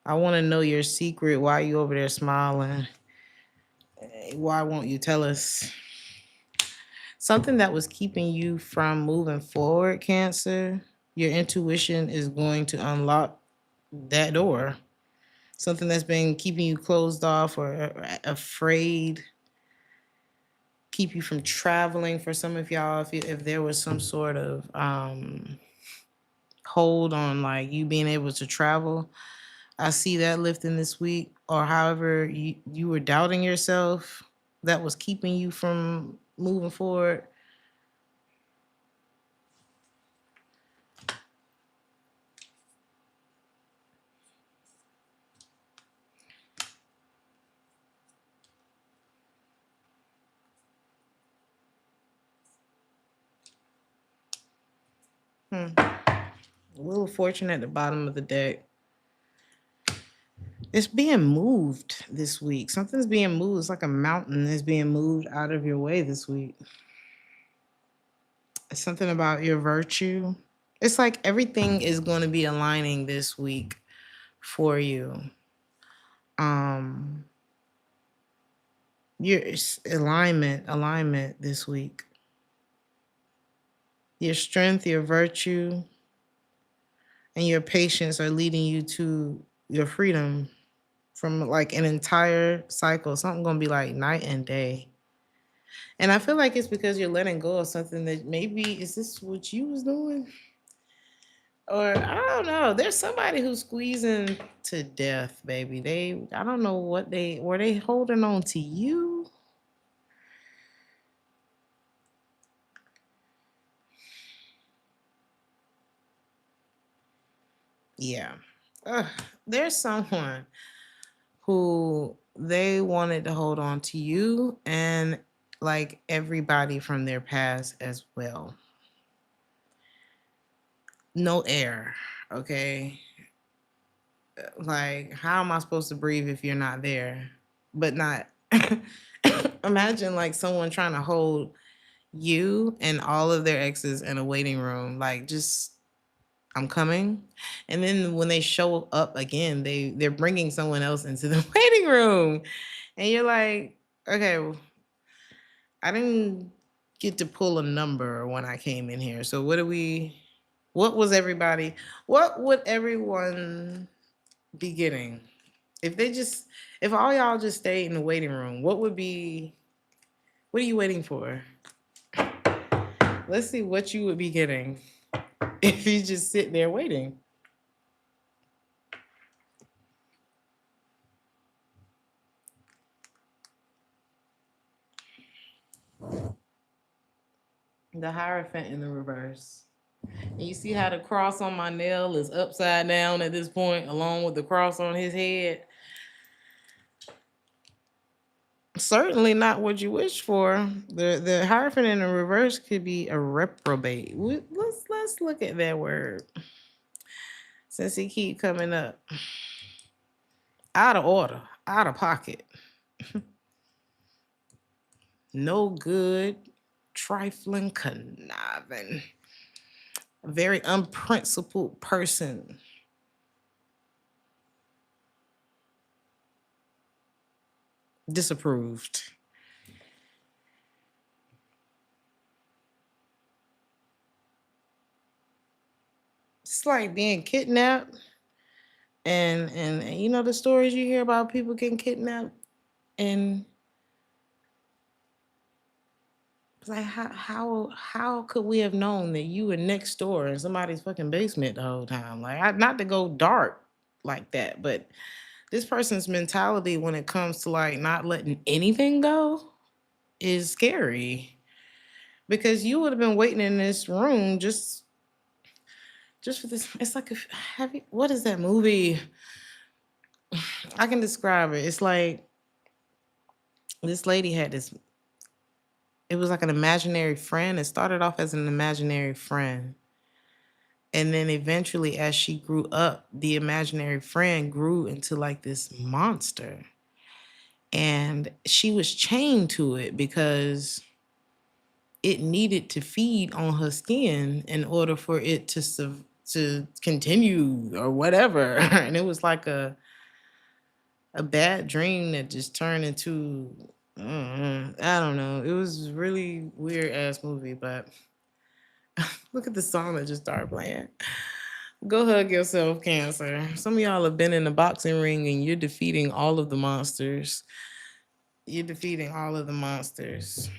I want to know your secret. Why you over there smiling? Why won't you tell us? Something that was keeping you from moving forward, Cancer. Your intuition is going to unlock that door. Something that's been keeping you closed off or afraid, keep you from traveling for some of y'all. If there was some sort of hold on like you being able to travel, I see that lifting this week. Or however you were doubting yourself, that was keeping you from moving forward. A little fortune at the bottom of the deck. It's being moved this week. Something's being moved. It's like a mountain is being moved out of your way this week. It's something about your virtue. It's like everything is going to be aligning this week for you. Your alignment this week. Your strength, your virtue, and your patience are leading you to your freedom from like an entire cycle. Something gonna be like night and day. And I feel like it's because you're letting go of something that maybe, is this what you was doing? Or I don't know. There's somebody who's squeezing to death, baby. I don't know what were they holding on to you? Yeah. There's someone who they wanted to hold on to you and like everybody from their past as well. No air, okay? Like, how am I supposed to breathe if you're not there? But not imagine like someone trying to hold you and all of their exes in a waiting room, like just I'm coming. And then when they show up again, they're bringing someone else into the waiting room. And you're like, okay, I didn't get to pull a number when I came in here. So what would everyone be getting? If all y'all just stayed in the waiting room, what are you waiting for? Let's see what you would be getting. if you just sit there waiting. The Hierophant in the reverse. And you see how the cross on my nail is upside down at this point, along with the cross on his head? Certainly not what you wish for. The Hierophant in the reverse could be a reprobate. Let's look at that word since he keep coming up. Out of order, out of pocket, no good, trifling, conniving, a very unprincipled person. Disapproved. It's like being kidnapped, and you know the stories you hear about people getting kidnapped, and it's like how could we have known that you were next door in somebody's fucking basement the whole time? Like, not to go dark like that, but this person's mentality when it comes to like not letting anything go is scary, because you would have been waiting in this room just for this. It's like what is that movie? I can describe it. It's like this lady had this. It was like an imaginary friend. It started off as an imaginary friend, and then eventually, as she grew up, the imaginary friend grew into like this monster, and she was chained to it because it needed to feed on her skin in order for it to continue or whatever. And it was like a bad dream that just turned into I don't know. It was really weird ass movie, but look at the song that just started playing. Go hug yourself, Cancer. Some of y'all have been in the boxing ring and you're defeating all of the monsters. You're defeating all of the monsters.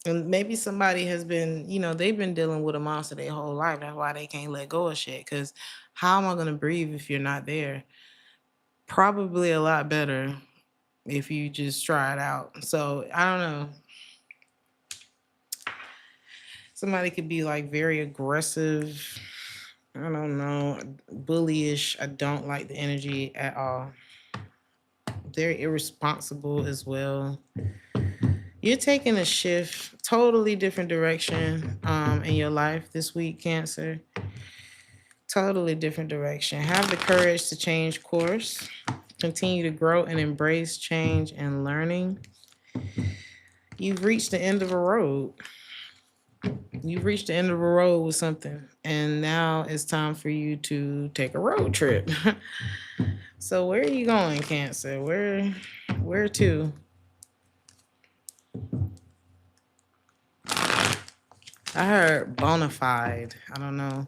And maybe somebody has been, they've been dealing with a monster their whole life. That's why they can't let go of shit. Because how am I going to breathe if you're not there? Probably a lot better if you just try it out. So I don't know. Somebody could be like very aggressive. I don't know. Bullyish. I don't like the energy at all. Very irresponsible as well. You're taking a shift, totally different direction in your life this week, Cancer. Totally different direction. Have the courage to change course. Continue to grow and embrace change and learning. You've reached the end of a road. You've reached the end of a road with something, and now it's time for you to take a road trip. So where are you going, Cancer? Where to? I heard bona fide. I don't know.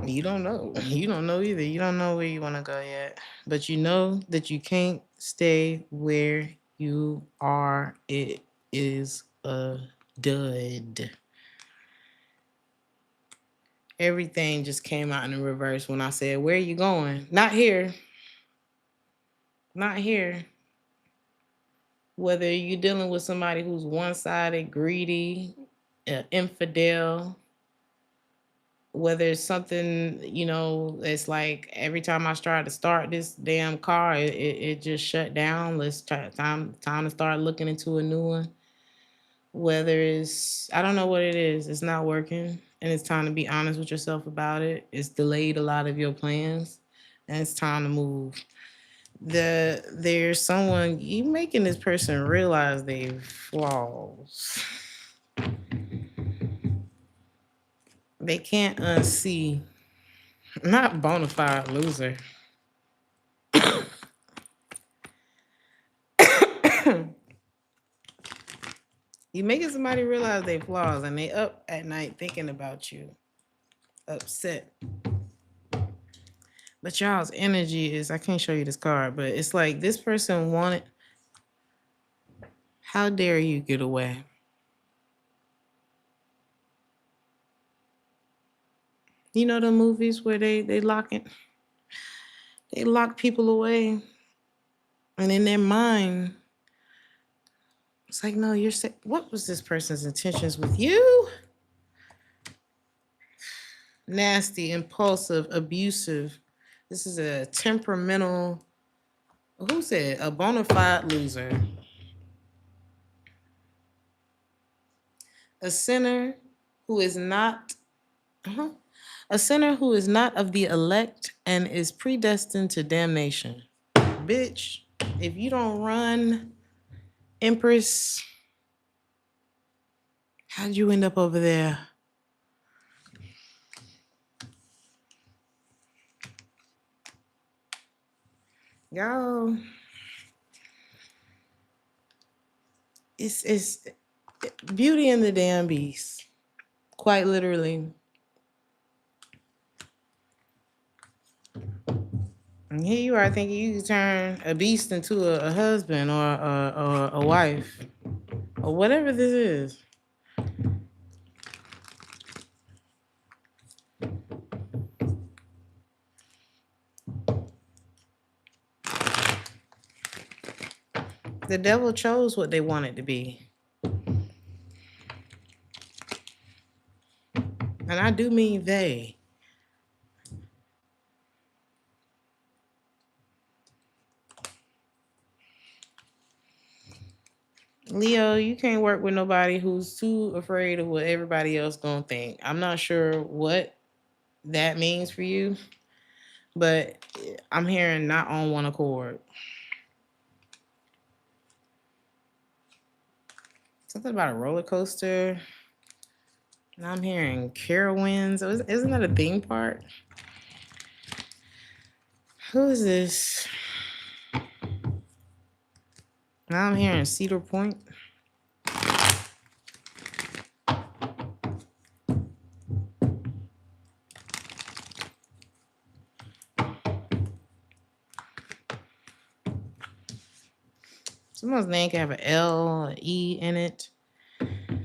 You don't know. You don't know either. You don't know where you want to go yet. But you know that you can't stay where you are. It is a dud. Everything just came out in the reverse when I said, where are you going? Not here. Not here. Whether you're dealing with somebody who's one-sided, greedy, infidel, whether it's something, it's like every time I try to start this damn car, it just shut down. Time to start looking into a new one. Whether it's, I don't know what it is, it's not working, and it's time to be honest with yourself about it. It's delayed a lot of your plans, and it's time to move. There's someone, you making this person realize their flaws. They can't unsee. Not bona fide loser. You making somebody realize their flaws, and they up at night thinking about you, upset. But y'all's energy is, I can't show you this card, but it's like this person wanted. How dare you get away? You know the movies where they lock people away, and in their mind, it's like, no, what was this person's intentions with you? Nasty, impulsive, abusive. This is a temperamental. Who said a bona fide loser? A sinner who is not. Uh-huh. A sinner who is not of the elect and is predestined to damnation. Bitch, if you don't run, Empress, how'd you end up over there? Y'all, it's Beauty and the Damn Beast. Quite literally. And here you are thinking you can turn a beast into a husband or a wife or whatever this is. The devil chose what they wanted to be. And I do mean they. Leo, you can't work with nobody who's too afraid of what everybody else gonna think. I'm not sure what that means for you, but I'm hearing not on one accord. Something about a roller coaster. Now I'm hearing Carowinds. Isn't that a theme park? Who is this? Now I'm hearing Cedar Point. Someone's name can have an L, an E in it. And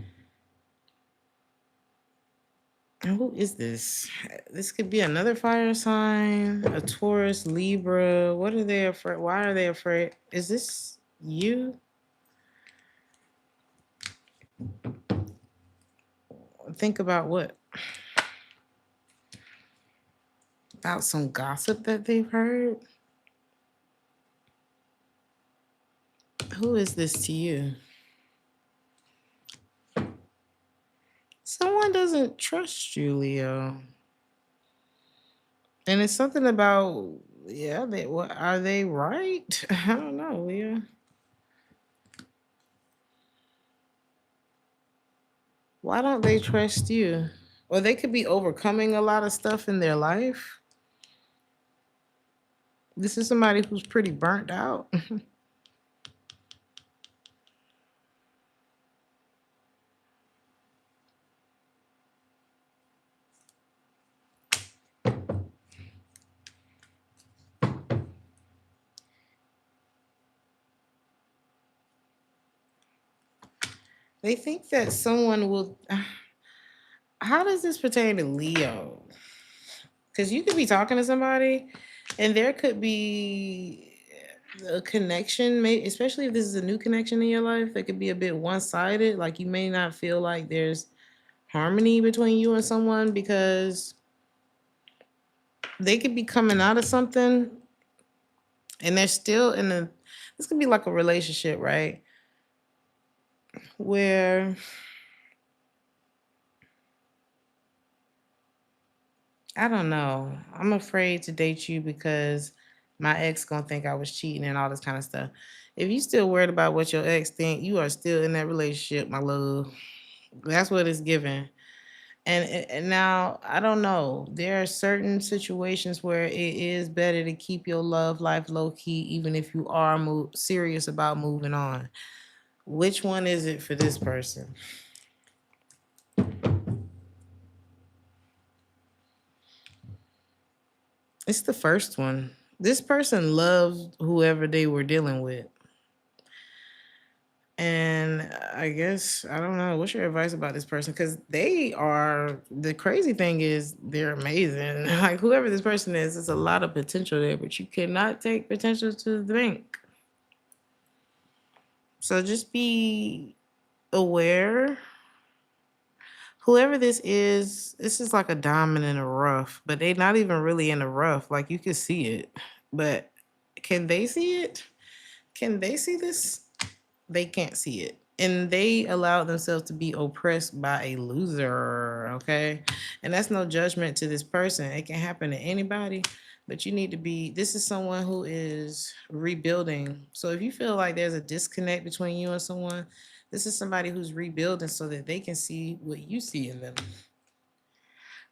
who is this? This could be another fire sign, a Taurus, Libra. What are they afraid? Why are they afraid? Is this you? Think about what? About some gossip that they've heard? Who is this to you? Someone doesn't trust you, Leo. And it's something about, yeah, what are they right? I don't know, Leo. Why don't they trust you? Or they could be overcoming a lot of stuff in their life. This is somebody who's pretty burnt out. They think that someone will. How does this pertain to Leo? Because you could be talking to somebody and there could be a connection, especially if this is a new connection in your life, that could be a bit one sided. Like you may not feel like there's harmony between you and someone because they could be coming out of something and they're still in a. This could be like a relationship, right? Where I don't know. I'm afraid to date you because my ex gonna think I was cheating and all this kind of stuff. If you still worried about what your ex think, you are still in that relationship, my love. That's what it's given. And now I don't know. There are certain situations where it is better to keep your love life low key, even if you are serious about moving on. Which one is it for this person? It's the first one. This person loves whoever they were dealing with. And I guess, I don't know, what's your advice about this person? Because the crazy thing is they're amazing. Like whoever this person is, there's a lot of potential there, but you cannot take potential to the bank. So just be aware. Whoever this is like a diamond in a rough, but they're not even really in a rough. Like you can see it, but can they see it? Can they see this? They can't see it. And they allow themselves to be oppressed by a loser, okay? And that's no judgment to this person. It can happen to anybody, but you need to be, this is someone who is rebuilding. So if you feel like there's a disconnect between you and someone, this is somebody who's rebuilding so that they can see what you see in them.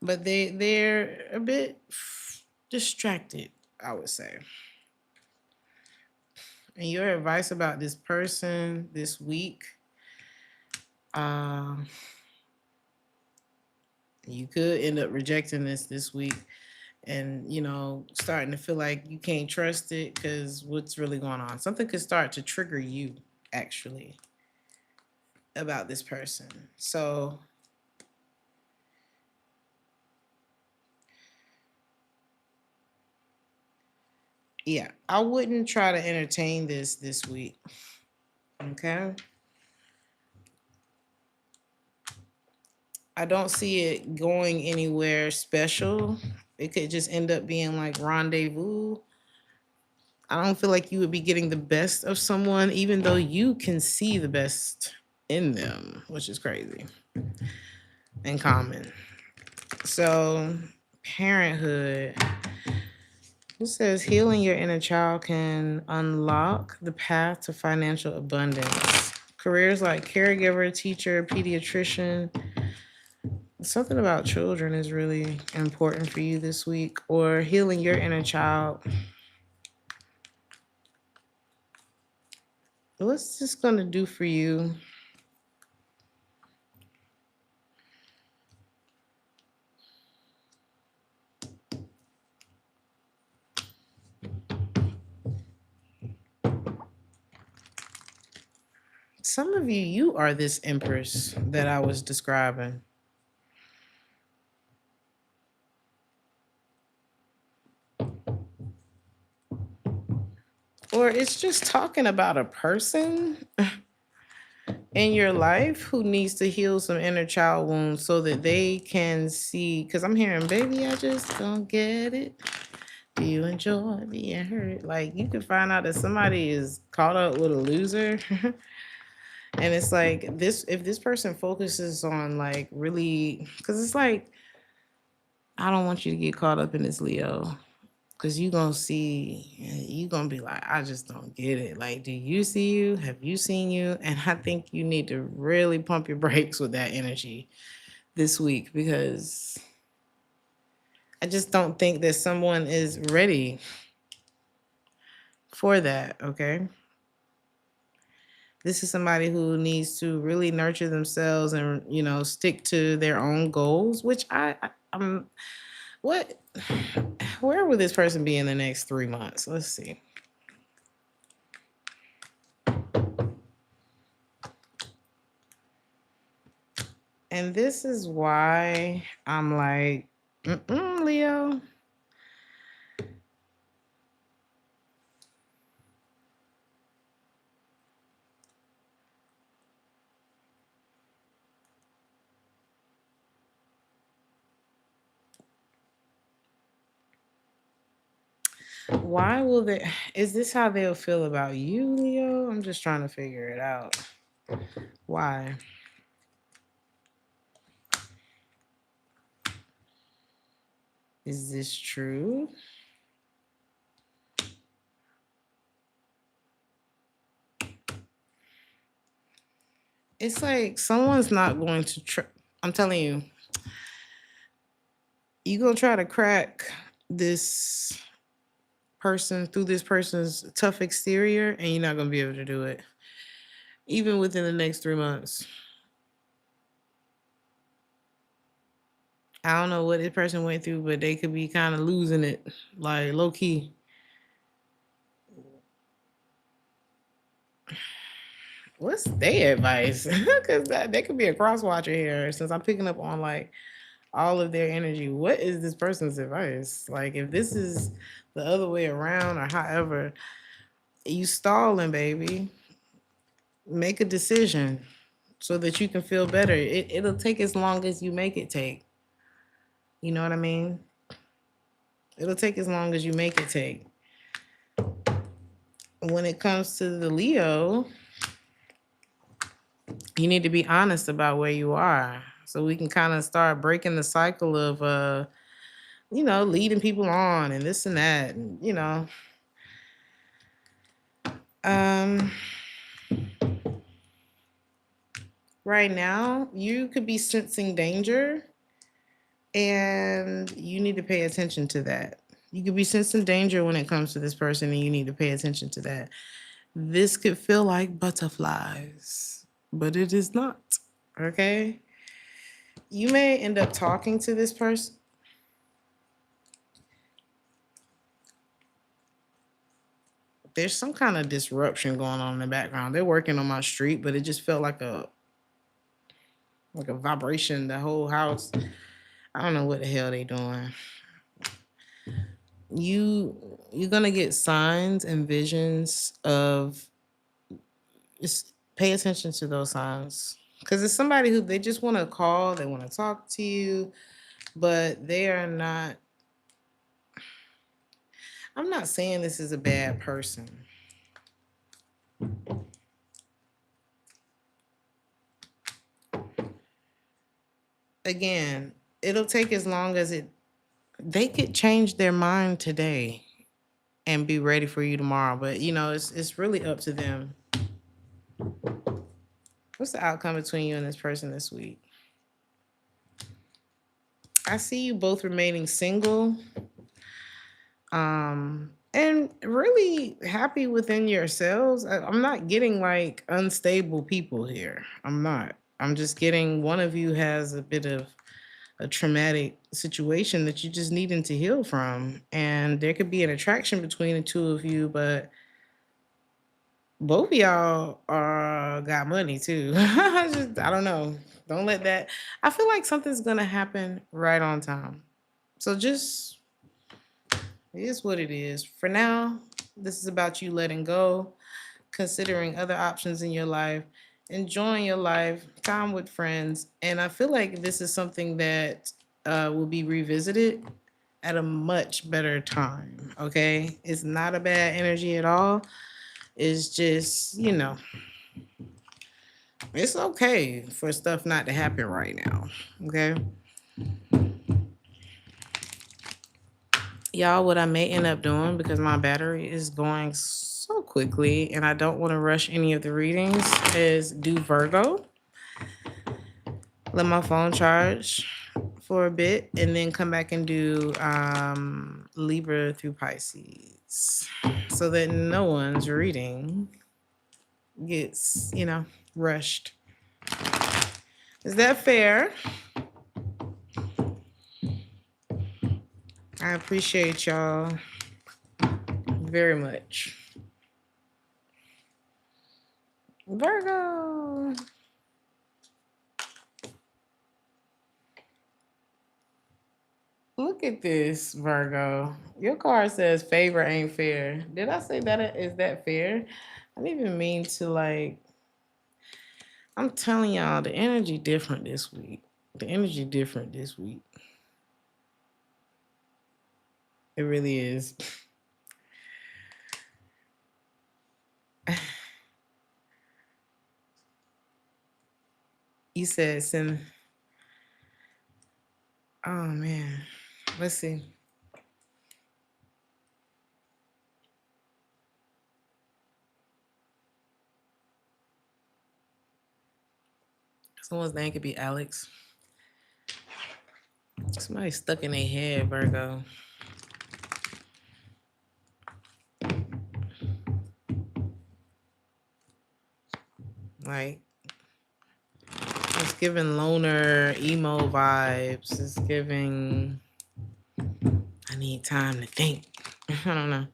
But they're a bit distracted, I would say. And your advice about this person this week, um, you could end up rejecting this week and, starting to feel like you can't trust it because what's really going on? Something could start to trigger you, actually, about this person. So, yeah, I wouldn't try to entertain this week. Okay? I don't see it going anywhere special. It could just end up being like rendezvous. I don't feel like you would be getting the best of someone, even though you can see the best in them, which is crazy and common. So, parenthood. It says healing your inner child can unlock the path to financial abundance. Careers like caregiver, teacher, pediatrician. Something about children is really important for you this week, or healing your inner child. What's this going to do for you? Some of you are this empress that I was describing. Or it's just talking about a person in your life who needs to heal some inner child wounds so that they can see. Because I'm hearing, baby, I just don't get it. Do you enjoy being hurt? Like you can find out that somebody is caught up with a loser. And it's like this, if this person focuses on like really, because it's like, I don't want you to get caught up in this, Leo. Because you gonna see, you gonna be like, I just don't get it. Like, do you see you? Have you seen you? And I think you need to really pump your brakes with that energy this week because I just don't think that someone is ready for that. Okay. This is somebody who needs to really nurture themselves and, stick to their own goals, which I'm, what, where will this person be in the next 3 months? Let's see. And this is why I'm like, Leo. Why will they? Is this how they'll feel about you, Leo? I'm just trying to figure it out. Why? Is this true? It's like someone's not going to try. I'm telling you, you gonna try to crack this person through this person's tough exterior, and you're not gonna be able to do it, even within the next 3 months. I don't know what this person went through, but they could be kind of losing it, like low key. What's their advice? Because there could be a cross watcher here since I'm picking up on like all of their energy. What is this person's advice? Like, if this is the other way around or however, you stalling, baby. Make a decision so that you can feel better. It'll take as long as you make it take. You know what I mean? It'll take as long as you make it take. When it comes to the Leo, you need to be honest about where you are so we can kind of start breaking the cycle of leading people on and this and that, and um right now you could be sensing danger, and you need to pay attention to that. You could be sensing danger when it comes to this person, and you need to pay attention to that. This could feel like butterflies, but it is not. Okay? You may end up talking to this person. There's some kind of disruption going on in the background. They're working on my street, but it just felt like a vibration. The whole house. I don't know what the hell they doing. You're gonna get signs and visions of. Just pay attention to those signs, because it's somebody who they just want to call. They want to talk to you, but they are not. I'm not saying this is a bad person. Again, it'll take as long as it. They could change their mind today and be ready for you tomorrow, but it's really up to them. What's the outcome between you and this person this week? I see you both remaining single, and really happy within yourselves. I'm not getting like unstable people here. I'm not. I'm just getting one of you has a bit of a traumatic situation that you just needing to heal from, and there could be an attraction between the two of you, but both of y'all are got money too. I don't know. Don't let that. I feel like something's gonna happen right on time. So just it is what it is. For now, this is about you letting go, considering other options in your life, enjoying your life, time with friends. And I feel like this is something that will be revisited at a much better time. Okay. It's not a bad energy at all. It's just, it's okay for stuff not to happen right now. Okay. Y'all, what I may end up doing, because my battery is going so quickly and I don't want to rush any of the readings, is do Virgo, let my phone charge for a bit, and then come back and do Libra through Pisces, so that no one's reading gets, rushed. Is that fair? I appreciate y'all very much. Virgo. Look at this, Virgo. Your card says favor ain't fair. Did I say that? Is that fair? I didn't even mean to like. I'm telling y'all, the energy different this week. The energy different this week. It really is. You said send. Oh man. Let's see. Someone's name could be Alex. Somebody stuck in their head, Virgo. Like, it's giving loner, emo vibes. It's giving, I need time to think. I don't know.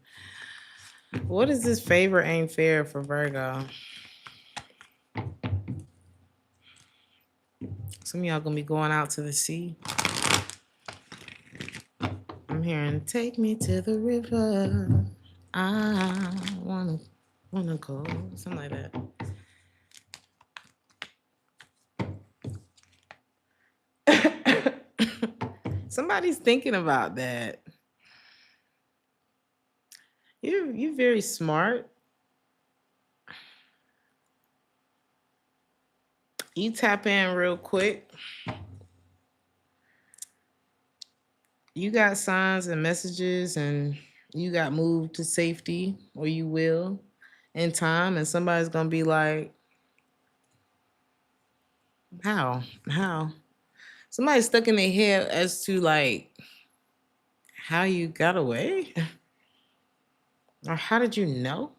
What is this favor ain't fair for Virgo? Some of y'all gonna be going out to the sea. I'm hearing take me to the river. I wanna go. Something like that. Somebody's thinking about that. You're very smart. You tap in real quick. You got signs and messages, and you got moved to safety, or you will in time. And somebody's gonna be like, "How? How?" Somebody's stuck in their head as to like how you got away, or how did you know?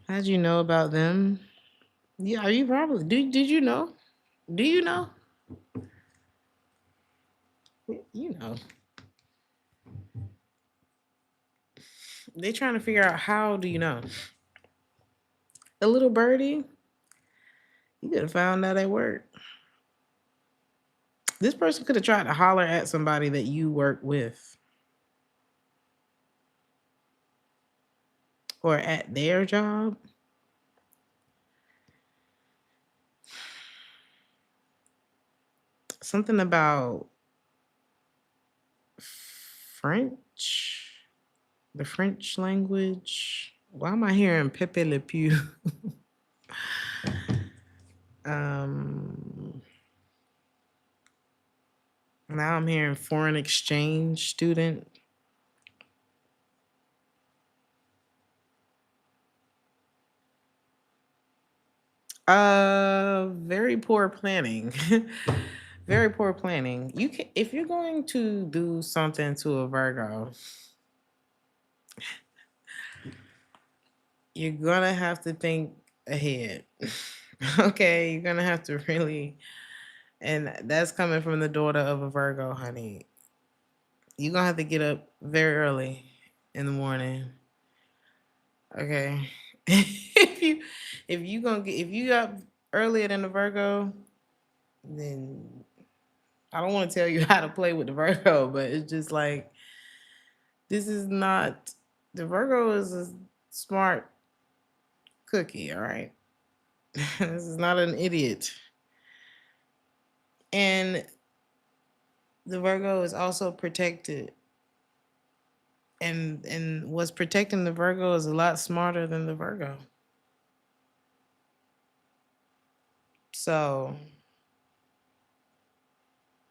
How did you know about them? Yeah, are you probably did you know? Do you know? You know. They trying to figure out how do you know? A little birdie, you could have found out at work. This person could have tried to holler at somebody that you work with or at their job. Something about French, the French language. Why am I hearing Pepe Le Pew? um, Now I'm hearing foreign exchange student. Very poor planning. Very poor planning. You can if you're going to do something to a Virgo, you're gonna have to think ahead. Okay, you're gonna have to really, and that's coming from the daughter of a Virgo, honey. You're gonna have to get up very early in the morning. Okay. If you up earlier than the Virgo, then I don't want to tell you how to play with the Virgo, but it's just like this is not the Virgo is a smart cookie, all right? This is not an idiot. And the Virgo is also protected. And what's protecting the Virgo is a lot smarter than the Virgo. So,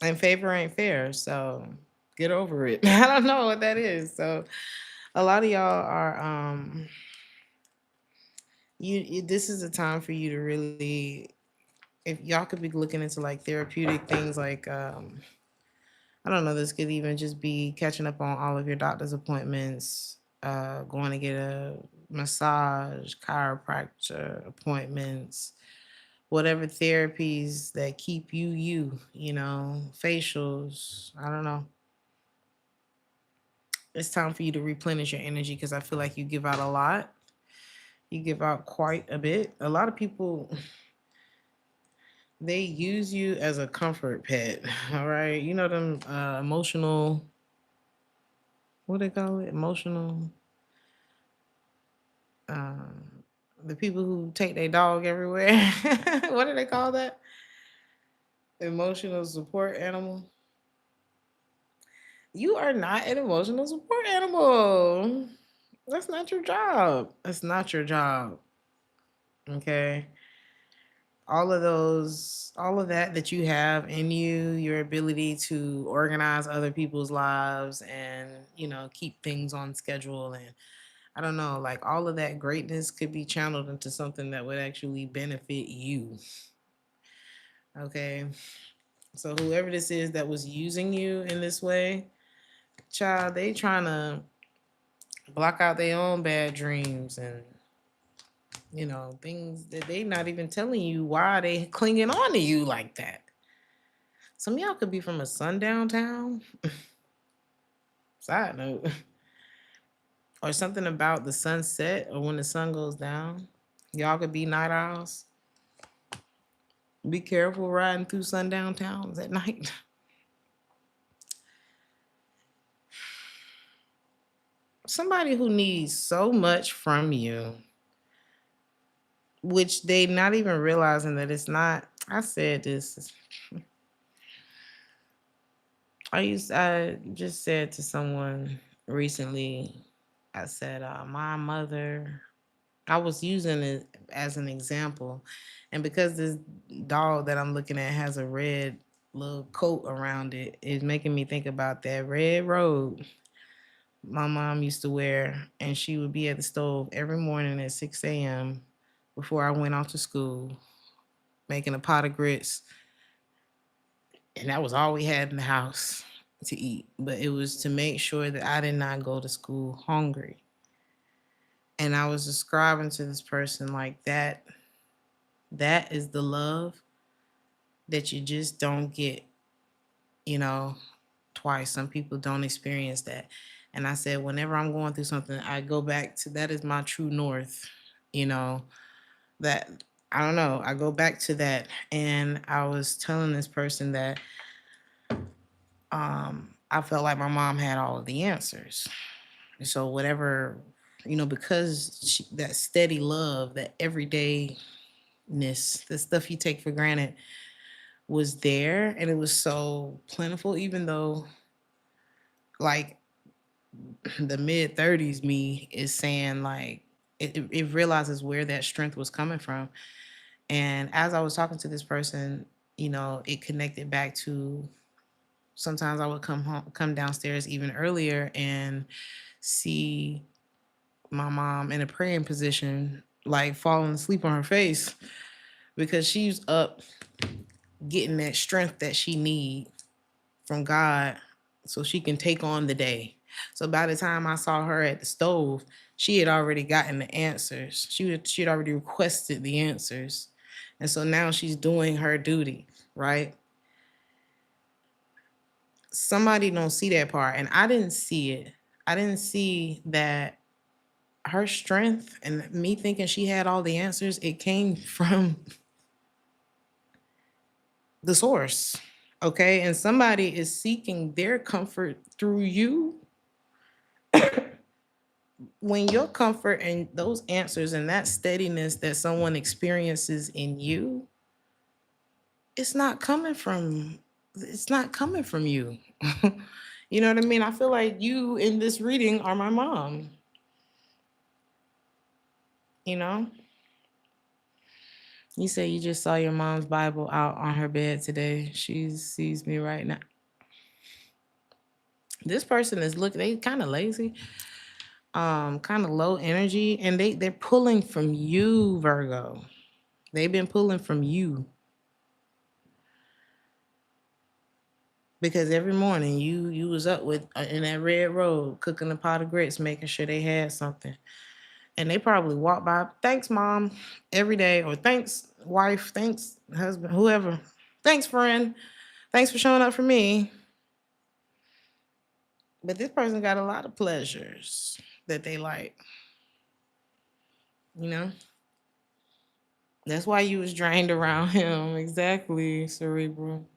and favor ain't fair. So, get over it. I don't know what that is. So, a lot of y'all are this is a time for you to really, if y'all could be looking into like therapeutic things like I don't know, this could even just be catching up on all of your doctor's appointments, going to get a massage, chiropractor appointments, whatever therapies that keep you know, facials. I don't know. It's time for you to replenish your energy because I feel like you give out a lot. You give out quite a bit. A lot of people, they use you as a comfort pet. All right. You know, them emotional, what they call it? Emotional, um, the people who take their dog everywhere. What do they call that? Emotional support animal. You are not an emotional support animal. That's not your job. That's not your job. Okay. All of that you have in you, your ability to organize other people's lives and, you know, keep things on schedule. And I don't know, like all of that greatness could be channeled into something that would actually benefit you. Okay. So whoever this is that was using you in this way, child, they trying to block out their own bad dreams and, you know, things that they not even telling you why they clinging on to you like that. Some of y'all could be from a sundown town. Side note. or something about the sunset or when the sun goes down. Y'all could be night owls. Be careful riding through sundown towns at night. Somebody who needs so much from you, which they not even realizing that it's not. I said this. I just said to someone recently. I said, my mother. I was using it as an example, and because this dog that I'm looking at has a red little coat around it, it's making me think about that red robe my mom used to wear, and she would be at the stove every morning at 6 a.m. before I went off to school, making a pot of grits, and that was all we had in the house to eat. But it was to make sure that I did not go to school hungry. And I was describing to this person like that. That is the love that you just don't get, you know, twice. Some people don't experience that. And I said, whenever I'm going through something, I go back to that is my true north, you know, that I don't know. I go back to that. And I was telling this person that I felt like my mom had all of the answers. And so whatever, because that steady love, that everydayness, the stuff you take for granted was there, and it was so plentiful, even though like the mid 30s me is saying like it realizes where that strength was coming from. And as I was talking to this person, it connected back to sometimes I would come downstairs even earlier and see my mom in a praying position, like falling asleep on her face because she's up getting that strength that she need from God so she can take on the day. So by the time I saw her at the stove, she had already gotten the answers. She had already requested the answers. And so now she's doing her duty, right? Somebody don't see that part, and I didn't see it. I didn't see that her strength and me thinking she had all the answers, it came from the source. Okay? And somebody is seeking their comfort through you. When your comfort and those answers and that steadiness that someone experiences in you, it's not coming from you. You know what I mean? I feel like you in this reading are my mom, you know? You say you just saw your mom's Bible out on her bed today. She sees me right now. This person is looking, they kind of lazy, kind of low energy, and they're pulling from you, Virgo. They've been pulling from you. Because every morning you was up with in that red robe cooking a pot of grits, making sure they had something, and they probably walk by, thanks mom, every day, or thanks wife, thanks husband, whoever, thanks friend, thanks for showing up for me. But this person got a lot of pleasures that they like, you know. That's why you was drained around him. Exactly, cerebral.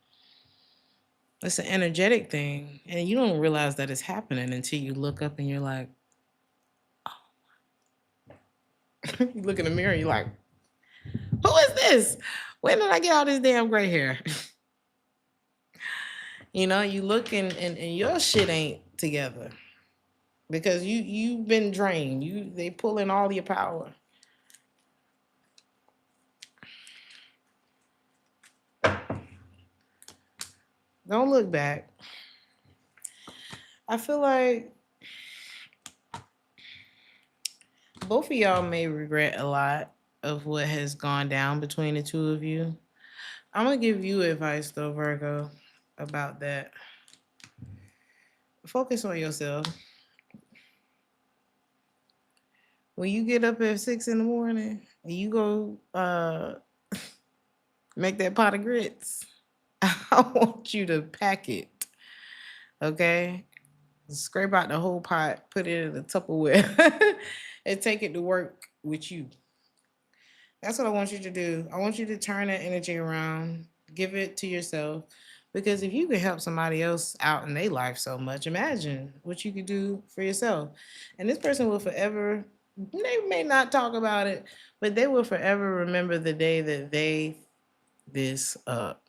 It's an energetic thing, and you don't realize that it's happening until you look up and you're like, you look in the mirror, you're like, who is this? When did I get all this damn gray hair? You look and your shit ain't together because you've been drained. They pulling all your power. Don't look back. I feel like both of y'all may regret a lot of what has gone down between the two of you. I'm gonna give you advice though, Virgo, about that. Focus on yourself. When you get up at 6 in the morning and you go make that pot of grits, I want you to pack it. Okay? Scrape out the whole pot, put it in a Tupperware, and take it to work with you. That's what I want you to do. I want you to turn that energy around, give it to yourself. Because if you could help somebody else out in their life so much, imagine what you could do for yourself. And this person will forever, they may not talk about it, but they will forever remember the day that they this up.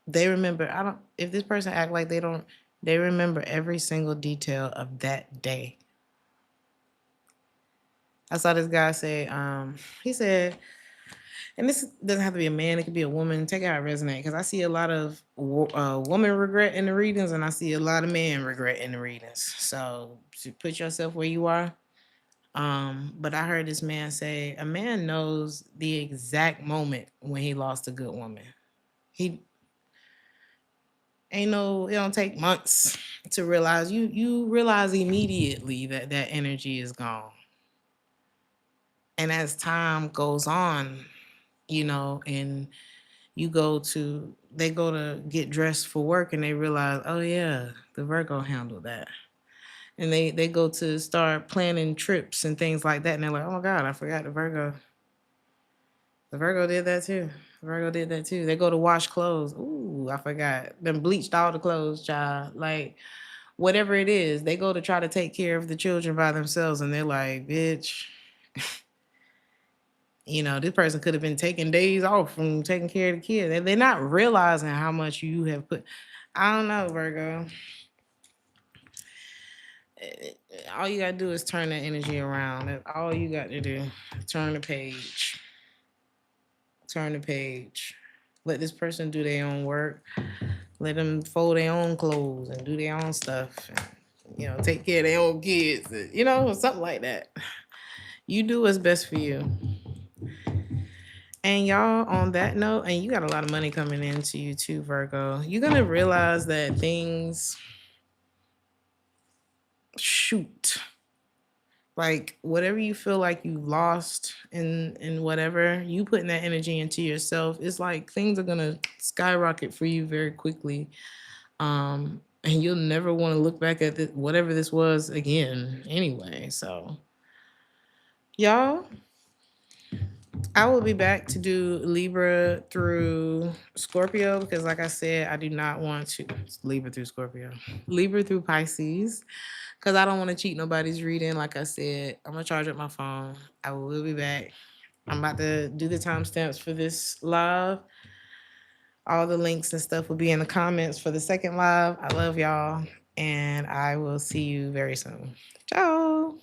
They remember, I don't, if this person act like they don't, they remember every single detail of that day. I saw this guy say, he said, and this doesn't have to be a man; it could be a woman. Take it how it resonate, because I see a lot of woman regret in the readings, and I see a lot of men regret in the readings. So to put yourself where you are. But I heard this man say, a man knows the exact moment when he lost a good woman. He ain't no, it don't take months to realize. You realize immediately that that energy is gone. And as time goes on, and you go to they go to get dressed for work, and they realize, oh yeah, the Virgo handled that. And they go to start planning trips and things like that, and they're like, oh my god, I forgot the Virgo did that too. The Virgo did that too. They go to wash clothes. Ooh, I forgot. Then bleached all the clothes, child. Like, whatever it is, they go to try to take care of the children by themselves, and they're like, bitch, this person could have been taking days off from taking care of the kid. They're not realizing how much you have put. I don't know, Virgo. All you gotta do is turn that energy around. That's all you got to do. Turn the page. Turn the page. Let this person do their own work. Let them fold their own clothes and do their own stuff. And, take care of their own kids. Something like that. You do what's best for you. And y'all, on that note, and you got a lot of money coming into you too, Virgo. You're gonna realize that things, shoot, like whatever you feel like you lost in whatever, you putting that energy into yourself, it's like things are gonna skyrocket for you very quickly. And you'll never want to look back at whatever this was again anyway. So y'all, I will be back to do Libra through Scorpio, because, like I said, I do not want to Libra through Scorpio, Libra through Pisces, because I don't want to cheat nobody's reading. Like I said, I'm gonna charge up my phone. I will be back. I'm about to do the timestamps for this live. All the links and stuff will be in the comments for the second live. I love y'all, and I will see you very soon. Ciao.